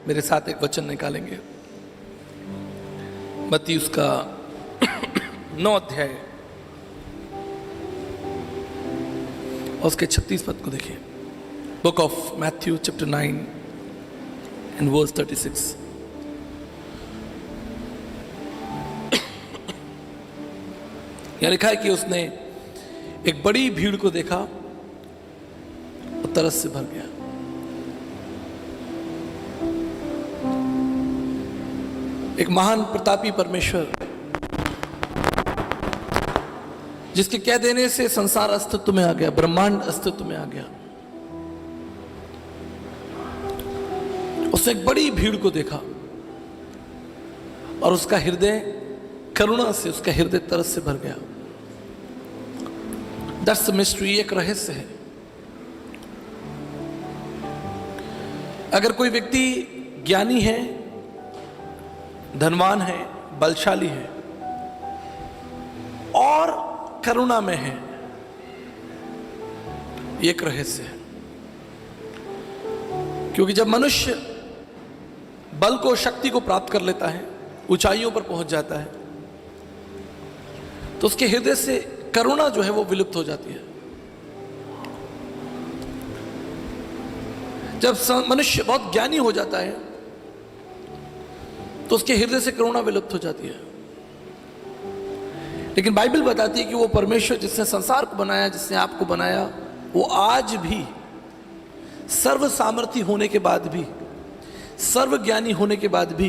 मेरे साथ एक वचन निकालेंगे। मत्ती उसका 9 अध्याय और उसके 36 पद को देखिए। Book of Matthew chapter 9 and verse 36। यह लिखा है कि उसने एक बड़ी भीड़ को देखा और तरस से भर गया। एक महान प्रतापी परमेश्वर जिसके कह देने से संसार अस्तित्व में आ गया, ब्रह्मांड अस्तित्व में आ गया, उसने एक बड़ी भीड़ को देखा और उसका हृदय करुणा से, उसका हृदय तरस से भर गया। दैट्स द मिस्ट्री, एक रहस्य है। अगर कोई व्यक्ति ज्ञानी है, धनवान है, बलशाली है और करुणा में है, एक रहस्य है। क्योंकि जब मनुष्य बल को, शक्ति को प्राप्त कर लेता है, ऊंचाइयों पर पहुंच जाता है, तो उसके हृदय से करुणा जो है वो विलुप्त हो जाती है। जब मनुष्य बहुत ज्ञानी हो जाता है तो उसके हृदय से करुणा विलुप्त हो जाती है। लेकिन बाइबल बताती है कि वो परमेश्वर जिसने संसार को बनाया, जिसने आपको बनाया, वो आज भी सर्व सामर्थी होने के बाद भी, सर्व ज्ञानी होने के बाद भी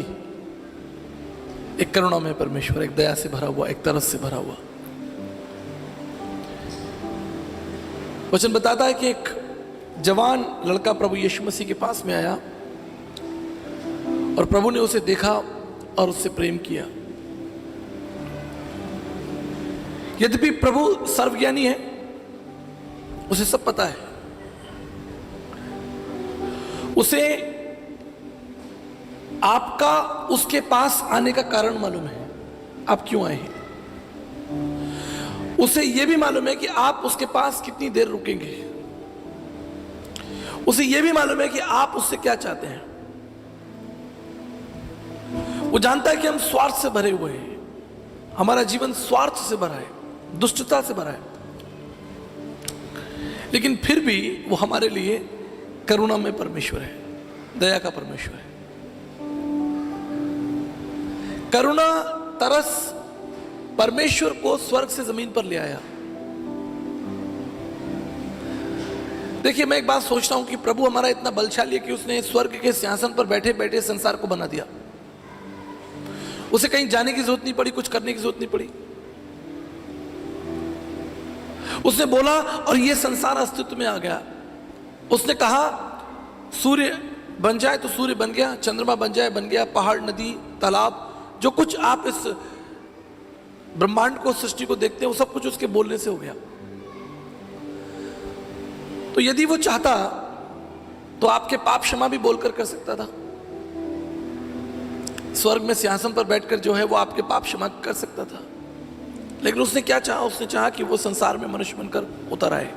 एक करुणा में परमेश्वर, एक दया से भरा हुआ, एक तरस से भरा हुआ। वचन बताता है कि एक जवान लड़का प्रभु यीशु मसीह के पास में आया और प्रभु ने उसे देखा और उससे प्रेम किया। यद्यपि प्रभु सर्वज्ञानी है, उसे सब पता है, उसे आपका उसके पास आने का कारण मालूम है, आप क्यों आए हैं। उसे यह भी मालूम है कि आप उसके पास कितनी देर रुकेंगे। उसे यह भी मालूम है कि आप उससे क्या चाहते हैं। वो जानता है कि हम स्वार्थ से भरे हुए हैं, हमारा जीवन स्वार्थ से भरा है, दुष्टता से भरा है, लेकिन फिर भी वो हमारे लिए करुणा में परमेश्वर है, दया का परमेश्वर है। करुणा, तरस परमेश्वर को स्वर्ग से जमीन पर ले आया। देखिए, मैं एक बात सोचता हूं कि प्रभु हमारा इतना बलशाली है कि उसने स्वर्ग के सिंहासन पर बैठे बैठे संसार को बना दिया। उसे कहीं जाने की जरूरत नहीं पड़ी, कुछ करने की जरूरत नहीं पड़ी। उसने बोला और यह संसार अस्तित्व में आ गया। उसने कहा सूर्य बन जाए तो सूर्य बन गया, चंद्रमा बन जाए बन गया, पहाड़, नदी, तालाब, जो कुछ आप इस ब्रह्मांड को, सृष्टि को देखते हैं, वो सब कुछ उसके बोलने से हो गया। तो यदि वो चाहता तो आपके पाप क्षमा भी बोलकर कर सकता था। स्वर्ग में सिंहासन पर बैठकर जो है वो आपके पाप क्षमा कर सकता था। लेकिन उसने क्या चाहा? उसने चाहा कि वो संसार में मनुष्य बनकर उतर आए।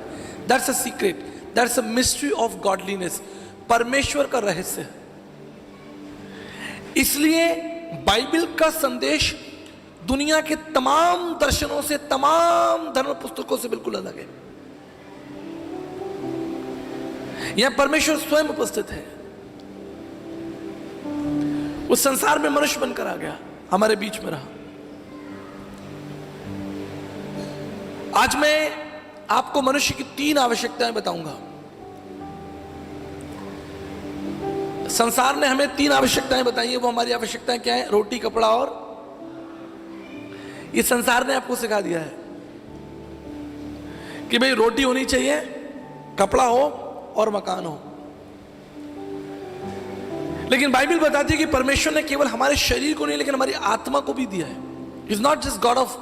That's a secret, that's a mystery of godliness, परमेश्वर का रहस्य है। इसलिए बाइबल का संदेश दुनिया के तमाम दर्शनों से, तमाम धर्म पुस्तकों से बिल्कुल अलग है। यहां परमेश्वर स्वयं उपस्थित है, उस संसार में मनुष्य बनकर आ गया, हमारे बीच में रहा। आज मैं आपको मनुष्य की 3 आवश्यकताएं बताऊंगा। संसार ने हमें 3 आवश्यकताएं बताई है। वो हमारी आवश्यकताएं क्या है? रोटी, कपड़ा और, ये संसार ने आपको सिखा दिया है कि भाई रोटी होनी चाहिए, कपड़ा हो और मकान हो। लेकिन बाइबल बताती है कि परमेश्वर ने केवल हमारे शरीर को नहीं, लेकिन हमारी आत्मा को भी दिया है। Is not just God of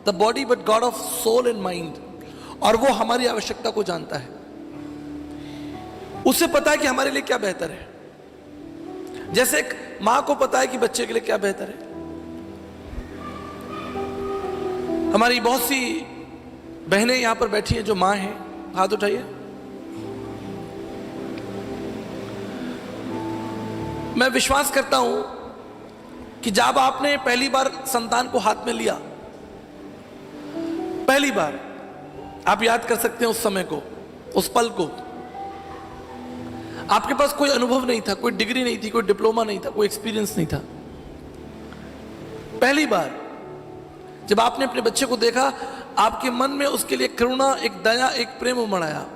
the body but God of soul and mind. और वो हमारी आवश्यकता को जानता है, उसे पता है कि हमारे लिए क्या बेहतर है। जैसे एक मां को पता है कि बच्चे के लिए क्या बेहतर है। हमारी बहुत सी बहनें यहां पर बैठी हैं जो मां हैं, हाथ उठाइए। मैं विश्वास करता हूं कि जब आपने पहली बार संतान को हाथ में लिया, पहली बार, आप याद कर सकते हैं उस समय को, उस पल को। आपके पास कोई अनुभव नहीं था, कोई डिग्री नहीं थी, कोई डिप्लोमा नहीं था, कोई एक्सपीरियंस नहीं था। पहली बार जब आपने अपने बच्चे को देखा, आपके मन में उसके लिए करुणा, एक दया, एक प्रेम उमड़ आया।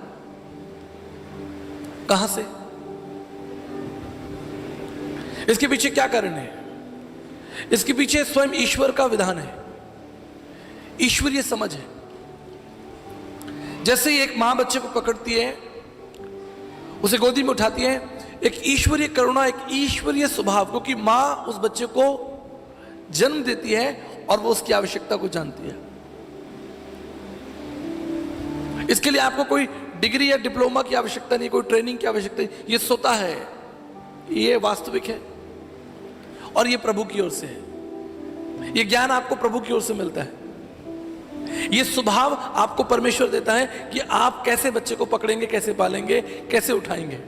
कहां से? इसके पीछे क्या कारण है? इसके पीछे स्वयं ईश्वर का विधान है, ईश्वरीय समझ है। जैसे ही एक मां बच्चे को पकड़ती है, उसे गोदी में उठाती है, एक ईश्वरीय करुणा, एक ईश्वरीय स्वभाव, क्योंकि मां उस बच्चे को जन्म देती है और वो उसकी आवश्यकता को जानती है। इसके लिए आपको कोई डिग्री या डिप्लोमा की आवश्यकता नहीं, कोई ट्रेनिंग की आवश्यकता नहीं। ये स्वतः है, ये वास्तविक है और ये प्रभु की ओर से है। ये ज्ञान आपको प्रभु की ओर से मिलता है। ये स्वभाव आपको परमेश्वर देता है कि आप कैसे बच्चे को पकड़ेंगे, कैसे पालेंगे, कैसे उठाएंगे।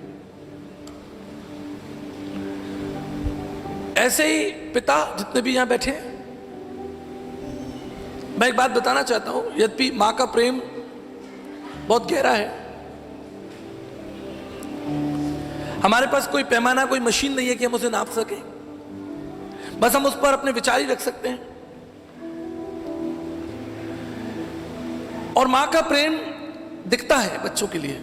ऐसे ही पिता जितने भी यहां बैठे हैं, मैं एक बात बताना चाहता हूं, यद्यपि मां का प्रेम बहुत गहरा है, हमारे पास कोई पैमाना, कोई मशीन नहीं है कि हम उसे नाप सकें। बस हम उस पर अपने विचार ही रख सकते हैं। और मां का प्रेम दिखता है बच्चों के लिए,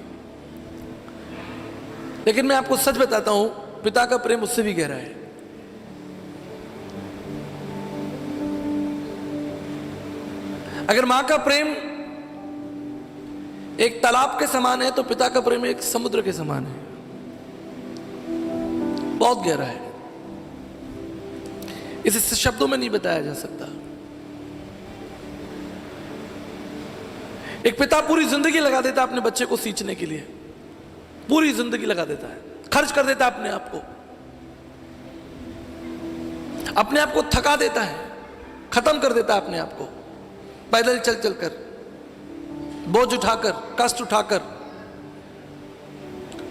लेकिन मैं आपको सच बताता हूं, पिता का प्रेम उससे भी गहरा है। अगर मां का प्रेम एक तालाब के समान है, तो पिता का प्रेम एक समुद्र के समान है, बहुत गहरा है। इसे शब्दों में नहीं बताया जा सकता। एक पिता पूरी जिंदगी लगा देता है अपने बच्चे को सींचने के लिए, पूरी जिंदगी लगा देता है, खर्च कर देता है अपने आप को थका देता है, खत्म कर देता है अपने आप को, पैदल चल चल कर, बोझ उठाकर, कष्ट उठाकर।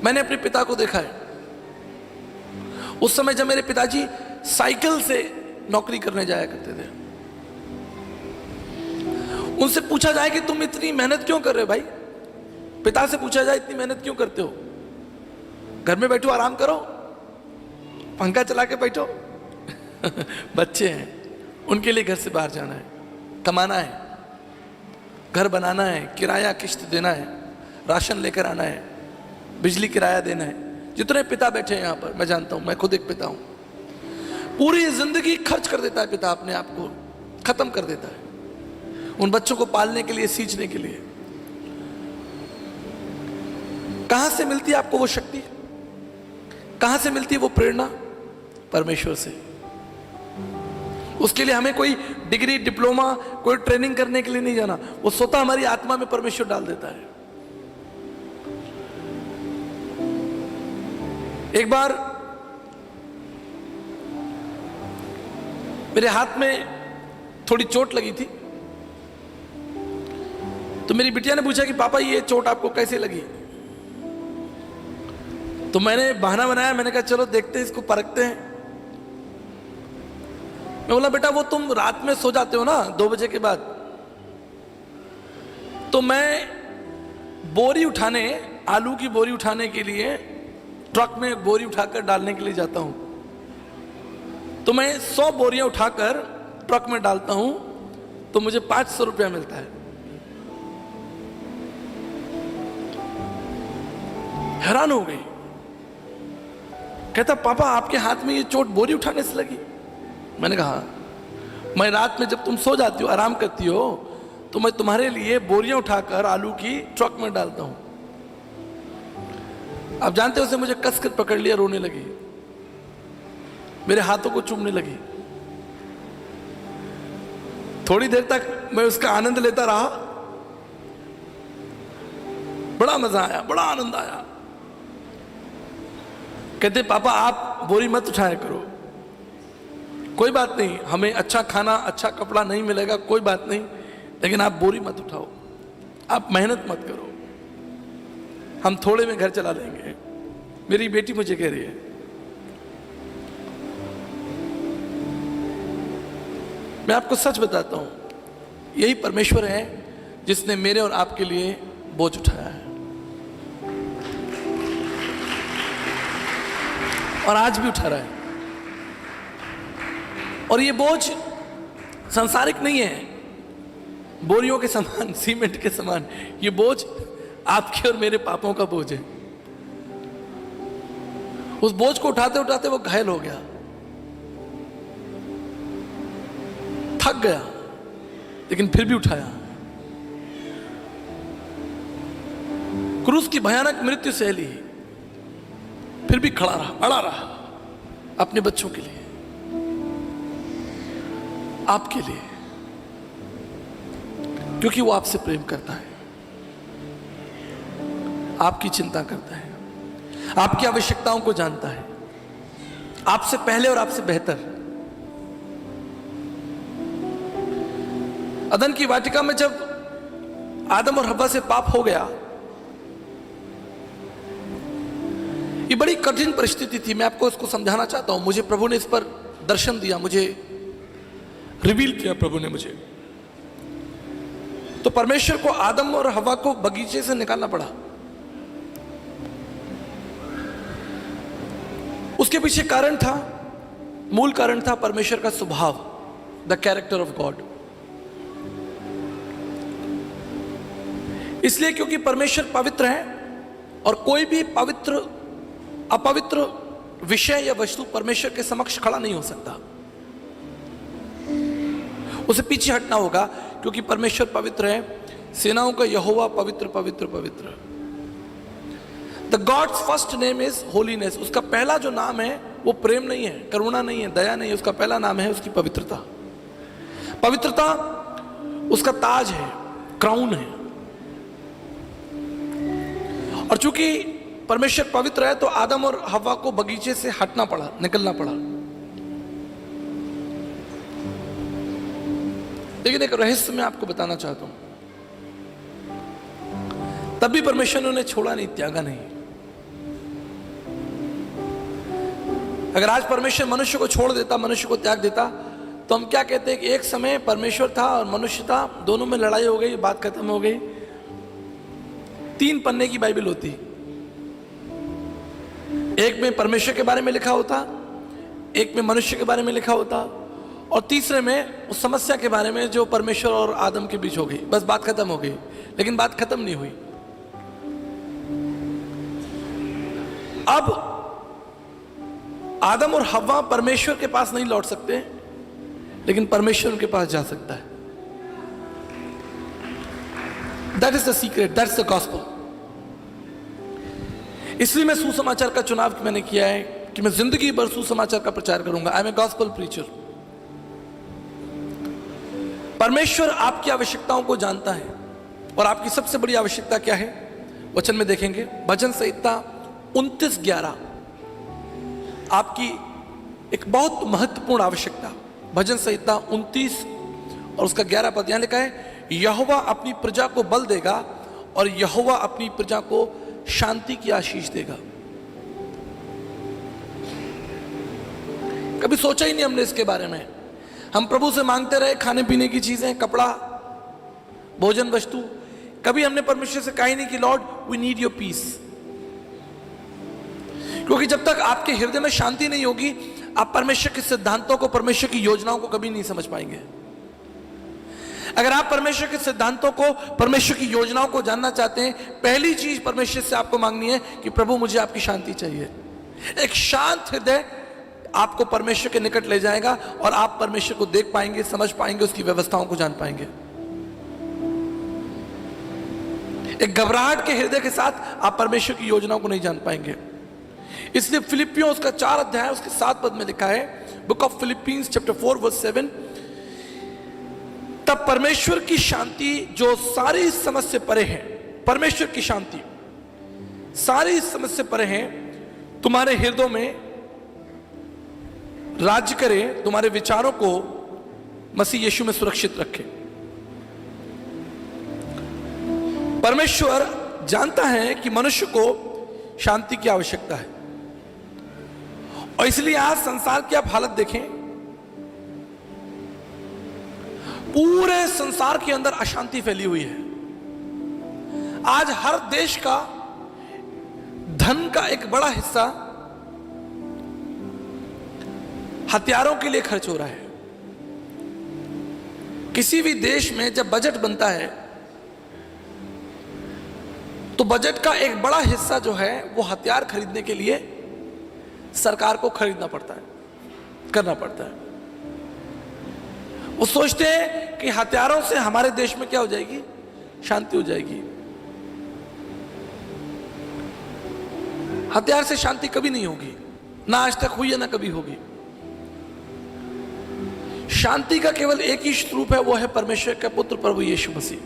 मैंने अपने पिता को देखा है। उस समय जब मेरे पिताजी साइकिल से नौकरी करने जाया करते थे, उनसे पूछा जाए कि तुम इतनी मेहनत क्यों कर रहे हो भाई, पिता से पूछा जाए इतनी मेहनत क्यों करते हो, घर में बैठो आराम करो, पंखा चला के बैठो। बच्चे हैं, उनके लिए घर से बाहर जाना है, कमाना है, घर बनाना है, किराया किश्त देना है, राशन लेकर आना है, बिजली किराया देना है। जितने पिता बैठे हैं यहां पर, मैं जानता हूं, मैं खुद एक पिता हूं। पूरी जिंदगी खर्च कर देता है पिता, अपने आप को खत्म कर देता है उन बच्चों को पालने के लिए, सींचने के लिए। कहां से मिलती है आपको वो शक्ति, कहां से मिलती है वो प्रेरणा? परमेश्वर से। उसके लिए हमें कोई डिग्री, डिप्लोमा, कोई ट्रेनिंग करने के लिए नहीं जाना, वो स्वतः हमारी आत्मा में परमेश्वर डाल देता है। एक बार मेरे हाथ में थोड़ी चोट लगी थी, तो मेरी बिटिया ने पूछा कि पापा ये चोट आपको कैसे लगी? तो मैंने बहाना बनाया, मैंने कहा चलो देखते हैं, इसको परखते हैं। मैं बोला बेटा वो तुम रात में सो जाते हो ना 2 बजे के बाद, तो मैं बोरी उठाने, आलू की बोरी उठाने के लिए ट्रक में बोरी उठाकर डालने के लिए जाता हूं। तो मैं 100 बोरियां उठाकर ट्रक में डालता हूं, तो मुझे 500 रुपया मिलता है। हैरान हो गई, कहता पापा आपके हाथ में ये चोट बोरी उठाने से लगी? मैंने कहा मैं रात में जब तुम सो जाती हो, आराम करती हो, तो मैं तुम्हारे लिए बोरियां उठाकर आलू की ट्रक में डालता हूं। आप जानते हो, उसे मुझे कसकर पकड़ लिया, रोने लगी, मेरे हाथों को चूमने लगी। थोड़ी देर तक मैं उसका आनंद लेता रहा, बड़ा मजा आया, बड़ा आनंद आया। कहते पापा आप बोरी मत उठाया करो, कोई बात नहीं, हमें अच्छा खाना, अच्छा कपड़ा नहीं मिलेगा, कोई बात नहीं, लेकिन आप बोरी मत उठाओ, आप मेहनत मत करो, हम थोड़े में घर चला लेंगे। मेरी बेटी मुझे कह रही है, मैं आपको सच बताता हूं, यही परमेश्वर है जिसने मेरे और आपके लिए बोझ उठाया है, और आज भी उठा रहा है। और ये बोझ सांसारिक नहीं है, बोरियों के समान, सीमेंट के समान। ये बोझ आपके और मेरे पापों का बोझ है। उस बोझ को उठाते उठाते वो घायल हो गया, थक गया, लेकिन फिर भी उठाया। क्रूस की भयानक मृत्यु सह ली, फिर भी खड़ा रहा, अड़ा रहा अपने बच्चों के लिए, आपके लिए, क्योंकि वो आपसे प्रेम करता है, आपकी चिंता करता है, आपकी आवश्यकताओं को जानता है, आपसे पहले और आपसे बेहतर। अदन की वाटिका में जब आदम और हव्वा से पाप हो गया, ये बड़ी कठिन परिस्थिति थी। मैं आपको इसको समझाना चाहता हूं। मुझे प्रभु ने इस पर दर्शन दिया, मुझे रिवील किया प्रभु ने मुझे। तो परमेश्वर को आदम और हव्वा को बगीचे से निकालना पड़ा। उसके पीछे कारण था, मूल कारण था परमेश्वर का स्वभाव, द कैरेक्टर ऑफ गॉड। इसलिए क्योंकि परमेश्वर पवित्र है, और कोई भी पवित्र अपवित्र विषय या वस्तु परमेश्वर के समक्ष खड़ा नहीं हो सकता, उसे पीछे हटना होगा, क्योंकि परमेश्वर पवित्र है। सेनाओं का यहोवा पवित्र पवित्र पवित्र। The gods first name is holiness. उसका पहला जो नाम है वो प्रेम नहीं है, करुणा नहीं है, दया नहीं है, उसका पहला नाम है उसकी पवित्रता। पवित्रता उसका ताज है, क्राउन है। और चूंकि परमेश्वर पवित्र है, तो आदम और हव्वा को बगीचे से हटना पड़ा, निकलना पड़ा। लेकिन एक रहस्य मैं आपको बताना चाहता हूं, तब भी परमेश्वर ने उन्हें छोड़ा नहीं, त्यागा नहीं। अगर आज परमेश्वर मनुष्य को छोड़ देता, मनुष्य को त्याग देता, तो हम क्या कहते हैं कि एक समय परमेश्वर था और मनुष्य था, दोनों में लड़ाई हो गई, बात खत्म हो गई। 3 पन्ने की बाइबल होती, एक में परमेश्वर के बारे में लिखा होता, एक में मनुष्य के बारे में लिखा होता, और तीसरे में उस समस्या के बारे में जो परमेश्वर और आदम के बीच हो गई। बस बात खत्म हो गई। लेकिन बात खत्म नहीं हुई। अब आदम और हव्वा परमेश्वर के पास नहीं लौट सकते, लेकिन परमेश्वर उनके पास जा सकता है। That is the secret, that's the gospel. इसलिए मैं सुसमाचार का चुनाव मैंने किया है कि मैं जिंदगी भर सुसमाचार का प्रचार करूंगा। I am a gospel preacher. परमेश्वर आपकी आवश्यकताओं को जानता है, और आपकी सबसे बड़ी आवश्यकता क्या है वचन में देखेंगे। भजन संहिता 29:11 आपकी एक बहुत महत्वपूर्ण आवश्यकता। भजन संहिता 29 और उसका 11 पद यहां लिखा है, यहोवा अपनी प्रजा को बल देगा और यहोवा अपनी प्रजा को शांति की आशीष देगा। कभी सोचा ही नहीं हमने इसके बारे में। हम प्रभु से मांगते रहे खाने पीने की चीजें, कपड़ा, भोजन वस्तु। कभी हमने परमेश्वर से कहा ही नहीं कि Lord we need your peace. क्योंकि जब तक आपके हृदय में शांति नहीं होगी, आप परमेश्वर के सिद्धांतों को, परमेश्वर की योजनाओं को कभी नहीं समझ पाएंगे। अगर आप परमेश्वर के सिद्धांतों को, परमेश्वर की योजनाओं को जानना चाहते हैं, पहली चीज परमेश्वर से आपको मांगनी है कि प्रभु मुझे आपकी शांति चाहिए। एक शांत हृदय आपको परमेश्वर के निकट ले जाएगा, और आप परमेश्वर को देख पाएंगे, समझ पाएंगे, उसकी व्यवस्थाओं को जान पाएंगे। एक घबराहट के हृदय के साथ आप परमेश्वर की योजनाओं को नहीं जान पाएंगे। इसलिए फिलिपियों उसका 4 अध्याय उसके 7 पद में लिखा है, book of Philippians chapter 4 verse 7, तब परमेश्वर की शांति जो सारी समझ से परे है, परमेश्वर की शांति सारी समझ से परे है, तुम्हारे हृदयों में राज्य करे, तुम्हारे विचारों को मसीह यीशु में सुरक्षित रखे। परमेश्वर जानता है कि मनुष्य को शांति की आवश्यकता है, और इसलिए आज संसार की आप हालत देखें, पूरे संसार के अंदर अशांति फैली हुई है। आज हर देश का धन का एक बड़ा हिस्सा हथियारों के लिए खर्च हो रहा है। किसी भी देश में जब बजट बनता है तो बजट का एक बड़ा हिस्सा जो है वो हथियार खरीदने के लिए सरकार को खरीदना पड़ता है, करना पड़ता है। वो सोचते हैं कि हथियारों से हमारे देश में क्या हो जाएगी, शांति हो जाएगी। हथियार से शांति कभी नहीं होगी, ना आज तक हुई है ना कभी होगी। शांति का केवल एक ही स्वरूप है, वो है परमेश्वर का पुत्र प्रभु यीशु मसीह।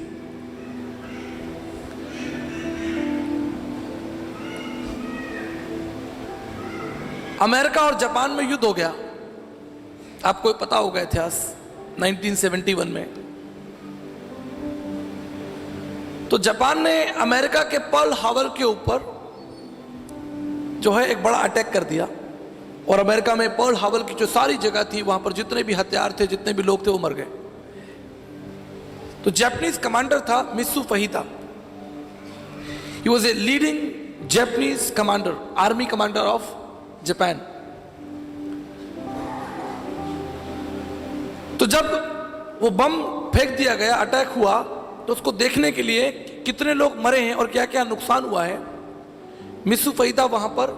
अमेरिका और जापान में युद्ध हो गया, आपको पता होगा इतिहास, 1971 में। तो जापान ने अमेरिका के पर्ल हार्बर के ऊपर जो है एक बड़ा अटैक कर दिया, और अमेरिका में पर्ल हार्बर की जो सारी जगह थी, वहां पर जितने भी हथियार थे, जितने भी लोग थे, वो मर गए। तो जापानीज कमांडर था मित्सु फहिता। He was a leading Japanese commander, army commander of Japan. तो जब वो बम फेंक दिया गया, अटैक हुआ, तो उसको देखने के लिए कितने लोग मरे हैं और क्या क्या नुकसान हुआ है, मित्सु फहिता वहां पर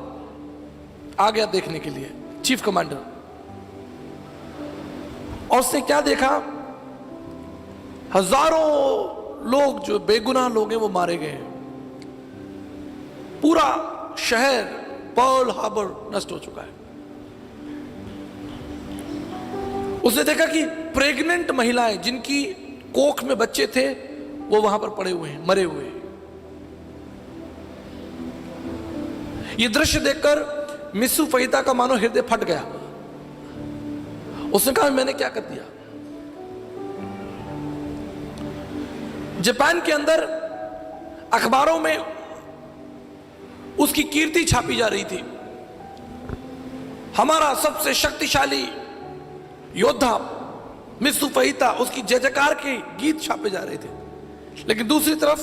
आ गया देखने के लिए, चीफ कमांडर। और उसने क्या देखा, हजारों लोग जो बेगुनाह लोग हैं वो मारे गए हैं। पूरा शहर पर्ल हार्बर नष्ट हो चुका है। उसने देखा कि प्रेग्नेंट महिलाएं जिनकी कोख में बच्चे थे वो वहां पर पड़े हुए हैं, मरे हुए हैं। ये दृश्य देखकर मित्सु फहिता का मानो हृदय फट गया। उसने कहा मैंने क्या कर दिया। जापान के अंदर अखबारों में उसकी कीर्ति छापी जा रही थी, हमारा सबसे शक्तिशाली योद्धा मित्सु फहिता, उसकी जय जयकार के गीत छापे जा रहे थे। लेकिन दूसरी तरफ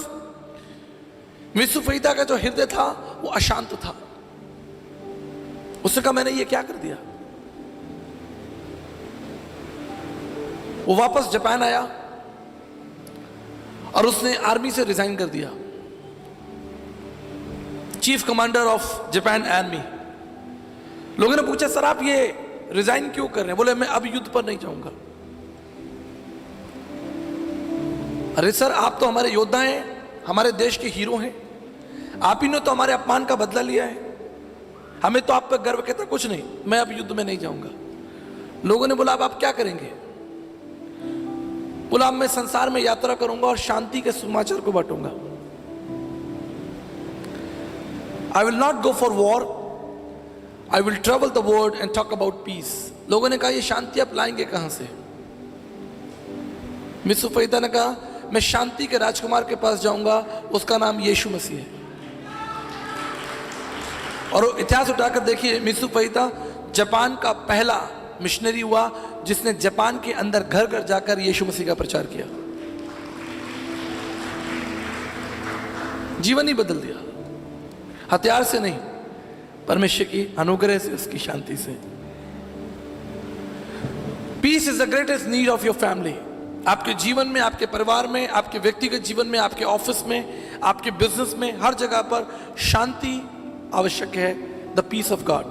मित्सु फहिता का जो हृदय था वो अशांत था। उसने कहा मैंने ये क्या कर दिया। वो वापस जापान आया और उसने आर्मी से रिजाइन कर दिया, chief commander of Japan army. लोगों ने पूछा सर आप ये रिजाइन क्यों कर रहे हैं। बोले मैं अब युद्ध पर नहीं जाऊंगा। अरे सर आप तो हमारे योद्धा हैं, हमारे देश के हीरो हैं, आप ही ने तो हमारे अपमान का बदला लिया है, हमें तो आप पर गर्व कहता कुछ नहीं, मैं अब युद्ध में नहीं जाऊंगा। लोगों ने बोला अब आप क्या करेंगे। बोला अब मैं संसार में यात्रा करूंगा और शांति के समाचार को बांटूंगा। I will not go for war, I will travel the world and talk about peace. लोगों ने कहा ये शांति आप लाएंगे कहां से। मित्सु फहिता ने कहा मैं शांति के राजकुमार के पास जाऊंगा, उसका नाम यीशु मसीह है। और इतिहास उठाकर देखिए, मित्सु फहिता जापान का पहला मिशनरी हुआ जिसने जापान के अंदर घर घर जाकर यीशु मसीह का प्रचार किया, जीवन ही बदल दिया। हथियार से नहीं, परमेश्वर की अनुग्रह से, उसकी शांति से। Peace is the greatest need of your family. आपके जीवन में, आपके परिवार में, आपके व्यक्तिगत जीवन में, आपके ऑफिस में, आपके बिजनेस में, हर जगह पर शांति आवश्यक है, द पीस ऑफ गॉड।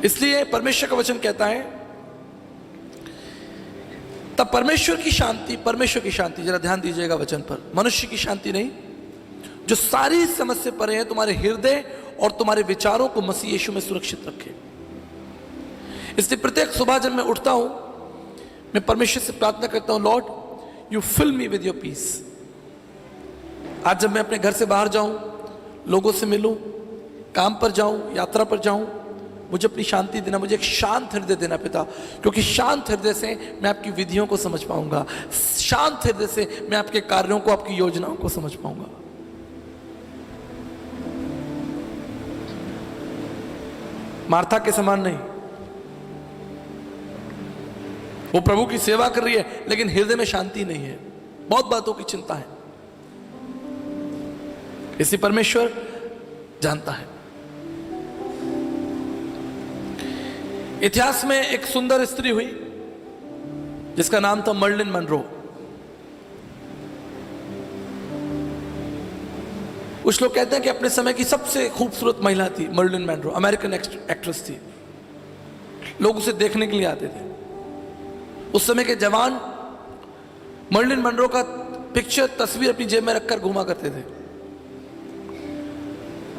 इसलिए परमेश्वर का वचन कहता है तब परमेश्वर की शांति, जरा ध्यान दीजिएगा वचन पर, मनुष्य की शांति नहीं, जो सारी समझ से परे है, तुम्हारे हृदय और तुम्हारे विचारों को मसीह यीशु में सुरक्षित रखे। इसलिए प्रत्येक सुबह जब मैं उठता हूं, मैं परमेश्वर से प्रार्थना करता हूं, Lord you fill me with your peace. आज जब मैं अपने घर से बाहर जाऊं, लोगों से मिलूं, काम पर जाऊं, यात्रा पर जाऊं, मुझे अपनी शांति देना, मुझे एक शांत हृदय देना पिता, क्योंकि शांत हृदय से मैं आपकी विधियों को समझ पाऊंगा, शांत हृदय से मैं आपके कार्यों को, आपकी योजनाओं को समझ पाऊंगा। मार्था के समान नहीं। वो प्रभु की सेवा कर रही है लेकिन हृदय में शांति नहीं है, बहुत बातों की चिंता है। इसी परमेश्वर जानता है। इतिहास में एक सुंदर स्त्री हुई जिसका नाम था मर्लिन मनरो। कुछ लोग कहते हैं कि अपने समय की सबसे खूबसूरत महिला थी मर्लिन मनरो, अमेरिकन एक्ट्रेस थी। लोग उसे देखने के लिए आते थे। उस समय के जवान मर्लिन मनरो का पिक्चर, तस्वीर अपनी जेब में रखकर घूमा करते थे।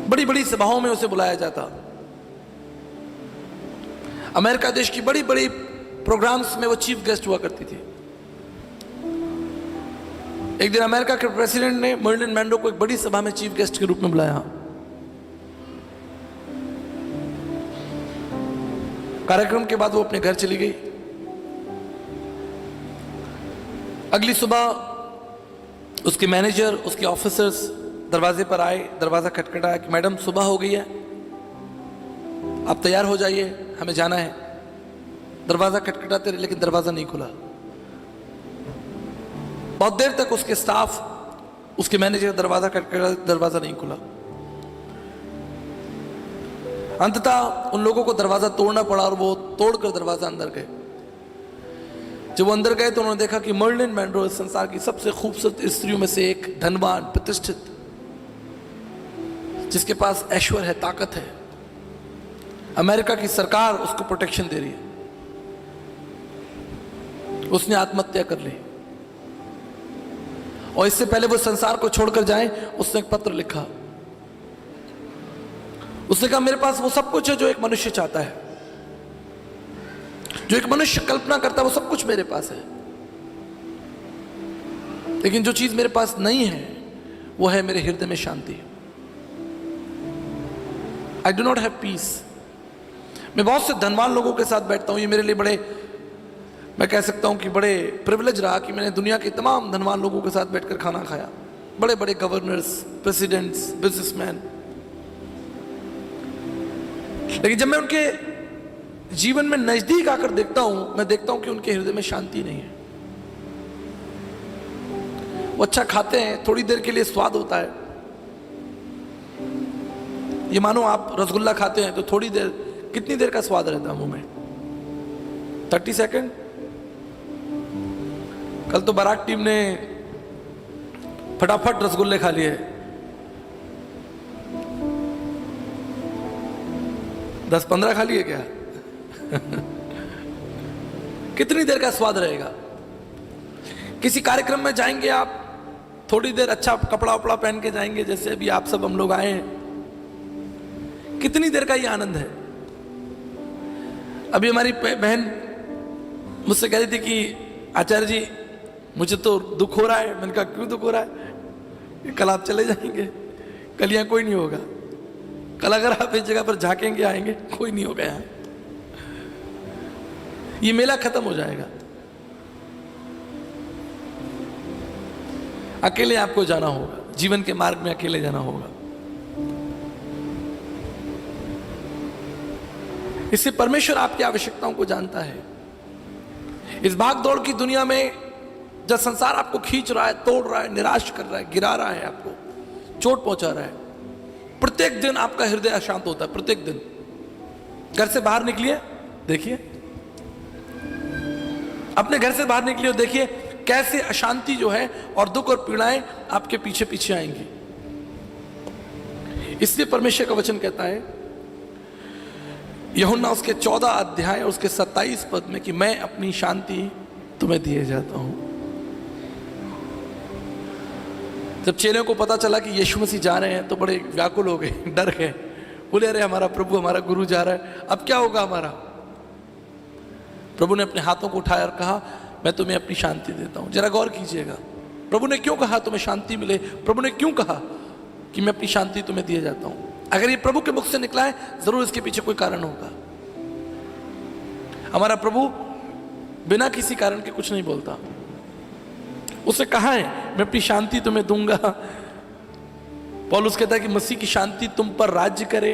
बड़ी बड़ी सभाओं में उसे बुलाया जाता। अमेरिका देश की बड़ी बड़ी प्रोग्राम्स में वो चीफ गेस्ट हुआ करती थी। एक दिन अमेरिका के प्रेसिडेंट ने मर्लिन मनरो को एक बड़ी सभा में चीफ गेस्ट के रूप में बुलाया। कार्यक्रम के बाद वो अपने घर चली गई। अगली सुबह उसके मैनेजर, उसके ऑफिसर्स दरवाजे पर आए, दरवाजा खटखटाया कि मैडम सुबह हो गई है, आप तैयार हो जाइए, हमें जाना है। दरवाजा खटखटाते रहे लेकिन दरवाजा नहीं खुला। बहुत देर तक उसके स्टाफ, उसके मैनेजर दरवाजा खटखटा, दरवाजा नहीं खुला। अंततः उन लोगों को दरवाजा तोड़ना पड़ा और वो तोड़कर दरवाजा अंदर गए। जब वो अंदर गए तो उन्होंने देखा कि मर्लिन मनरो इस संसार की सबसे खूबसूरत स्त्रियों में से एक, धनवान, प्रतिष्ठित, जिसके पास ऐश्वर्य है, ताकत है। अमेरिका की सरकार उसको प्रोटेक्शन दे रही है। उसने आत्महत्या कर ली और इससे पहले वो संसार को छोड़कर जाए उसने एक पत्र लिखा। उसने कहा मेरे पास वो सब कुछ है जो एक मनुष्य चाहता है, जो एक मनुष्य कल्पना करता है, वो सब कुछ मेरे पास है, लेकिन जो चीज मेरे पास नहीं है वो है मेरे हृदय में शांति। I do not have peace. मैं बहुत से धनवान लोगों के साथ बैठता हूं। ये मेरे लिए बड़े, मैं कह सकता हूं कि बड़े प्रिविलेज रहा कि मैंने दुनिया के तमाम धनवान लोगों के साथ बैठकर खाना खाया। बड़े बड़े गवर्नर्स, प्रेसिडेंट्स, बिजनेसमैन। लेकिन जब मैं उनके जीवन में नजदीक आकर देखता हूं, मैं देखता हूं कि उनके हृदय में शांति नहीं है। वो अच्छा खाते हैं, थोड़ी देर के लिए स्वाद होता है। ये मानो आप रसगुल्ला खाते हैं तो थोड़ी देर, कितनी देर का स्वाद रहता है मुंह में? 30 सेकंड। कल तो बारात टीम ने फटाफट रसगुल्ले खा लिए। 10-15 खा लिए क्या? कितनी देर का स्वाद रहेगा? किसी कार्यक्रम में जाएंगे आप, थोड़ी देर अच्छा कपड़ा वपड़ा पहन के जाएंगे, जैसे अभी आप सब हम लोग आए हैं। कितनी देर का ये आनंद है? अभी हमारी बहन मुझसे कह रही थी कि आचार्य जी मुझे तो दुख हो रहा है। मैंने कहा क्यों दुख हो रहा है? कल आप चले जाएंगे, कल यहाँ कोई नहीं होगा। कल अगर आप इस जगह पर झांकेंगे आएंगे, कोई नहीं होगा यहाँ। ये मेला खत्म हो जाएगा। अकेले आपको जाना होगा, जीवन के मार्ग में अकेले जाना होगा। इससे परमेश्वर आपकी आवश्यकताओं को जानता है। इस भाग दौड़ की दुनिया में जब संसार आपको खींच रहा है, तोड़ रहा है, निराश कर रहा है, गिरा रहा है, आपको चोट पहुंचा रहा है, प्रत्येक दिन आपका हृदय अशांत होता है। प्रत्येक दिन घर से बाहर निकलिए, देखिए अपने घर से बाहर निकलिए और देखिए कैसे अशांति जो है और दुख और पीड़ाएं आपके पीछे पीछे आएंगी। इसलिए परमेश्वर का वचन कहता है यूहन्ना उसके 14 अध्याय उसके 27 पद में कि मैं अपनी शांति तुम्हें दिए जाता हूं। जब चेलों को पता चला कि यीशु मसीह जा रहे हैं तो बड़े व्याकुल हो गए, डर गए। बोले अरे हमारा प्रभु, हमारा गुरु जा रहा है, अब क्या होगा हमारा? प्रभु ने अपने हाथों को उठाया और कहा मैं तुम्हें अपनी शांति देता हूं। जरा गौर कीजिएगा, प्रभु ने क्यों कहा तुम्हें शांति मिले? प्रभु ने क्यों कहा कि मैं अपनी शांति तुम्हें दिए जाता हूं? अगर ये प्रभु के मुख से निकला है, जरूर इसके पीछे कोई कारण होगा। हमारा प्रभु बिना किसी कारण के कुछ नहीं बोलता। उसे कहा है मैं अपनी शांति तुम्हें दूंगा। पौलुस कहता है कि मसीह की शांति तुम पर राज्य करे।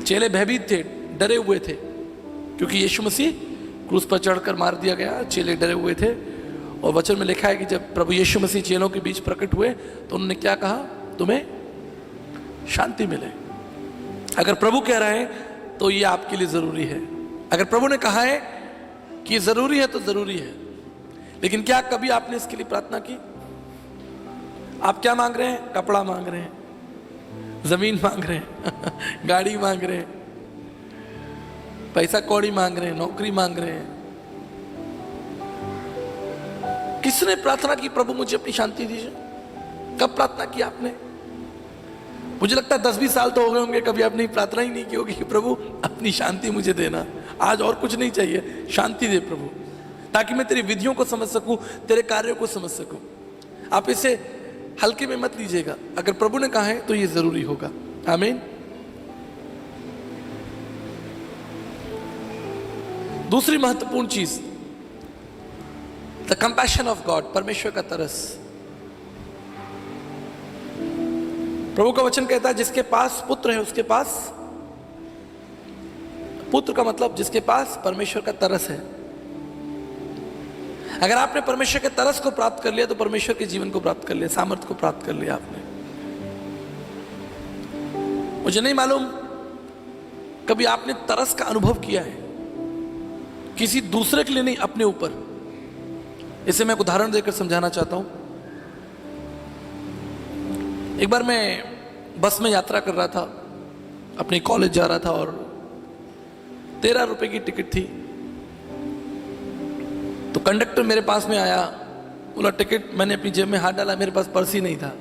चेले भयभीत थे, डरे हुए थे। क्योंकि यीशु मसीह क्रूस पर चढ़कर मार दिया गया, चेले डरे हुए थे। और वचन में लिखा है कि जब प्रभु यीशु मसीह चेलों के बीच प्रकट हुए तो उन्होंने क्या कहा, तुम्हें शांति मिले। अगर प्रभु कह रहे हैं तो ये आपके लिए जरूरी है। अगर प्रभु ने कहा है कि ये जरूरी है तो जरूरी है। लेकिन क्या कभी आपने इसके लिए प्रार्थना की? आप क्या मांग रहे हैं? कपड़ा मांग रहे हैं, जमीन मांग रहे हैं, गाड़ी मांग रहे हैं, पैसा कौड़ी मांग रहे हैं, नौकरी मांग रहे हैं। किसने प्रार्थना की प्रभु मुझे अपनी शांति दीजिए? कब प्रार्थना की आपने? मुझे लगता है 10-20 साल तो हो गए होंगे, कभी आपने प्रार्थना ही नहीं की होगी कि प्रभु अपनी शांति मुझे देना। आज और कुछ नहीं चाहिए, शांति दे प्रभु, ताकि मैं तेरी विधियों को समझ सकूं, तेरे कार्यों को समझ सकूं। आप इसे हल्के में मत लीजिएगा। अगर प्रभु ने कहा है तो ये जरूरी होगा। आमीन। दूसरी महत्वपूर्ण चीज, द कंपैशन ऑफ गॉड, परमेश्वर का तरस। प्रभु का वचन कहता है जिसके पास पुत्र है उसके पास, पुत्र का मतलब जिसके पास परमेश्वर का तरस है। अगर आपने परमेश्वर के तरस को प्राप्त कर लिया तो परमेश्वर के जीवन को प्राप्त कर लिया, सामर्थ्य को प्राप्त कर लिया आपने। मुझे नहीं मालूम कभी आपने तरस का अनुभव किया है किसी दूसरे के लिए नहीं, अपने ऊपर। इसे मैं एक उदाहरण देकर समझाना चाहता हूं। एक बार मैं बस में यात्रा कर रहा था, अपनी कॉलेज जा रहा था और 13 रुपए की टिकट थी। तो कंडक्टर मेरे पास में आया, बोला टिकट। मैंने अपनी जेब में हाथ डाला, मेरे पास पर्स ही नहीं था।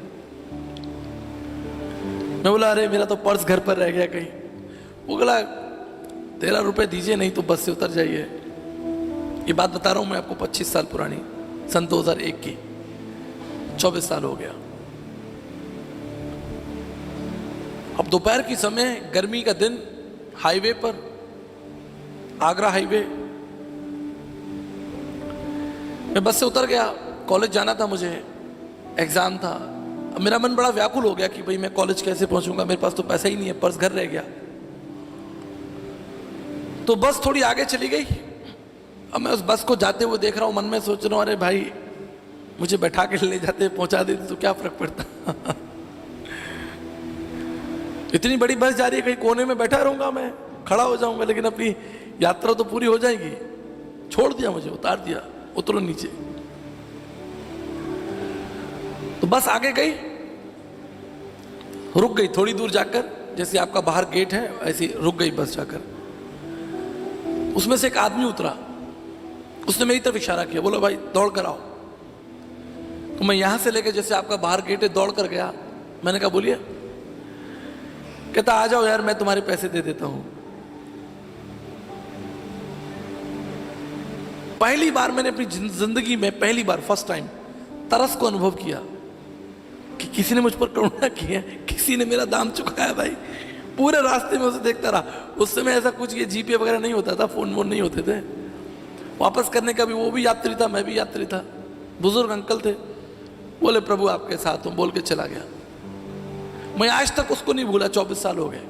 मैं बोला अरे मेरा तो पर्स घर पर रह गया कहीं। वो बोला 13 रुपए दीजिए नहीं तो बस से उतर जाइए। ये बात बता रहा हूं मैं आपको 25 साल पुरानी, सन 2001 की, 24 साल हो गया। अब दोपहर की समय, गर्मी का दिन, हाईवे पर, आगरा हाईवे, मैं बस से उतर गया। कॉलेज जाना था मुझे, एग्जाम था। अब मेरा मन बड़ा व्याकुल हो गया कि भाई मैं कॉलेज कैसे पहुंचूंगा, मेरे पास तो पैसा ही नहीं है, पर्स घर रह गया। तो बस थोड़ी आगे चली गई। अब मैं उस बस को जाते हुए देख रहा हूं, मन में सोच रहा हूं अरे भाई मुझे बैठा के ले जाते, पहुंचा देते तो क्या फर्क पड़ता। इतनी बड़ी बस जा रही है, कहीं कोने में बैठा रहूंगा, मैं खड़ा हो जाऊंगा, लेकिन अपनी यात्रा तो पूरी हो जाएगी। छोड़ दिया मुझे, उतार दिया, उतरो नीचे। तो बस आगे गई, रुक गई थोड़ी दूर जाकर, जैसे आपका बाहर गेट है ऐसी रुक गई बस जाकर। उसमें से एक आदमी उतरा, उसने मेरी तरफ इशारा किया, बोला भाई दौड़ कर आओ। तो मैं यहां से लेकर जैसे आपका बाहर गेट है दौड़ कर गया। मैंने कहा बोलिए। कहता आ जाओ यार, मैं तुम्हारे पैसे दे देता हूं। पहली बार मैंने अपनी जिंदगी में, पहली बार, फर्स्ट टाइम, तरस को अनुभव किया कि किसी ने मुझ पर करुणा की है, किसी ने मेरा दाम चुकाया। भाई पूरे रास्ते में उसे देखता रहा। उस समय ऐसा कुछ ये जीपे वगैरह नहीं होता था, फोन वोन नहीं होते थे, वापस करने का भी। वो भी यात्री था, मैं भी यात्री था, बुजुर्ग अंकल थे। बोले प्रभु आपके साथ हूं, बोल के चला गया। मैं आज तक उसको नहीं भूला, 24 साल हो गए।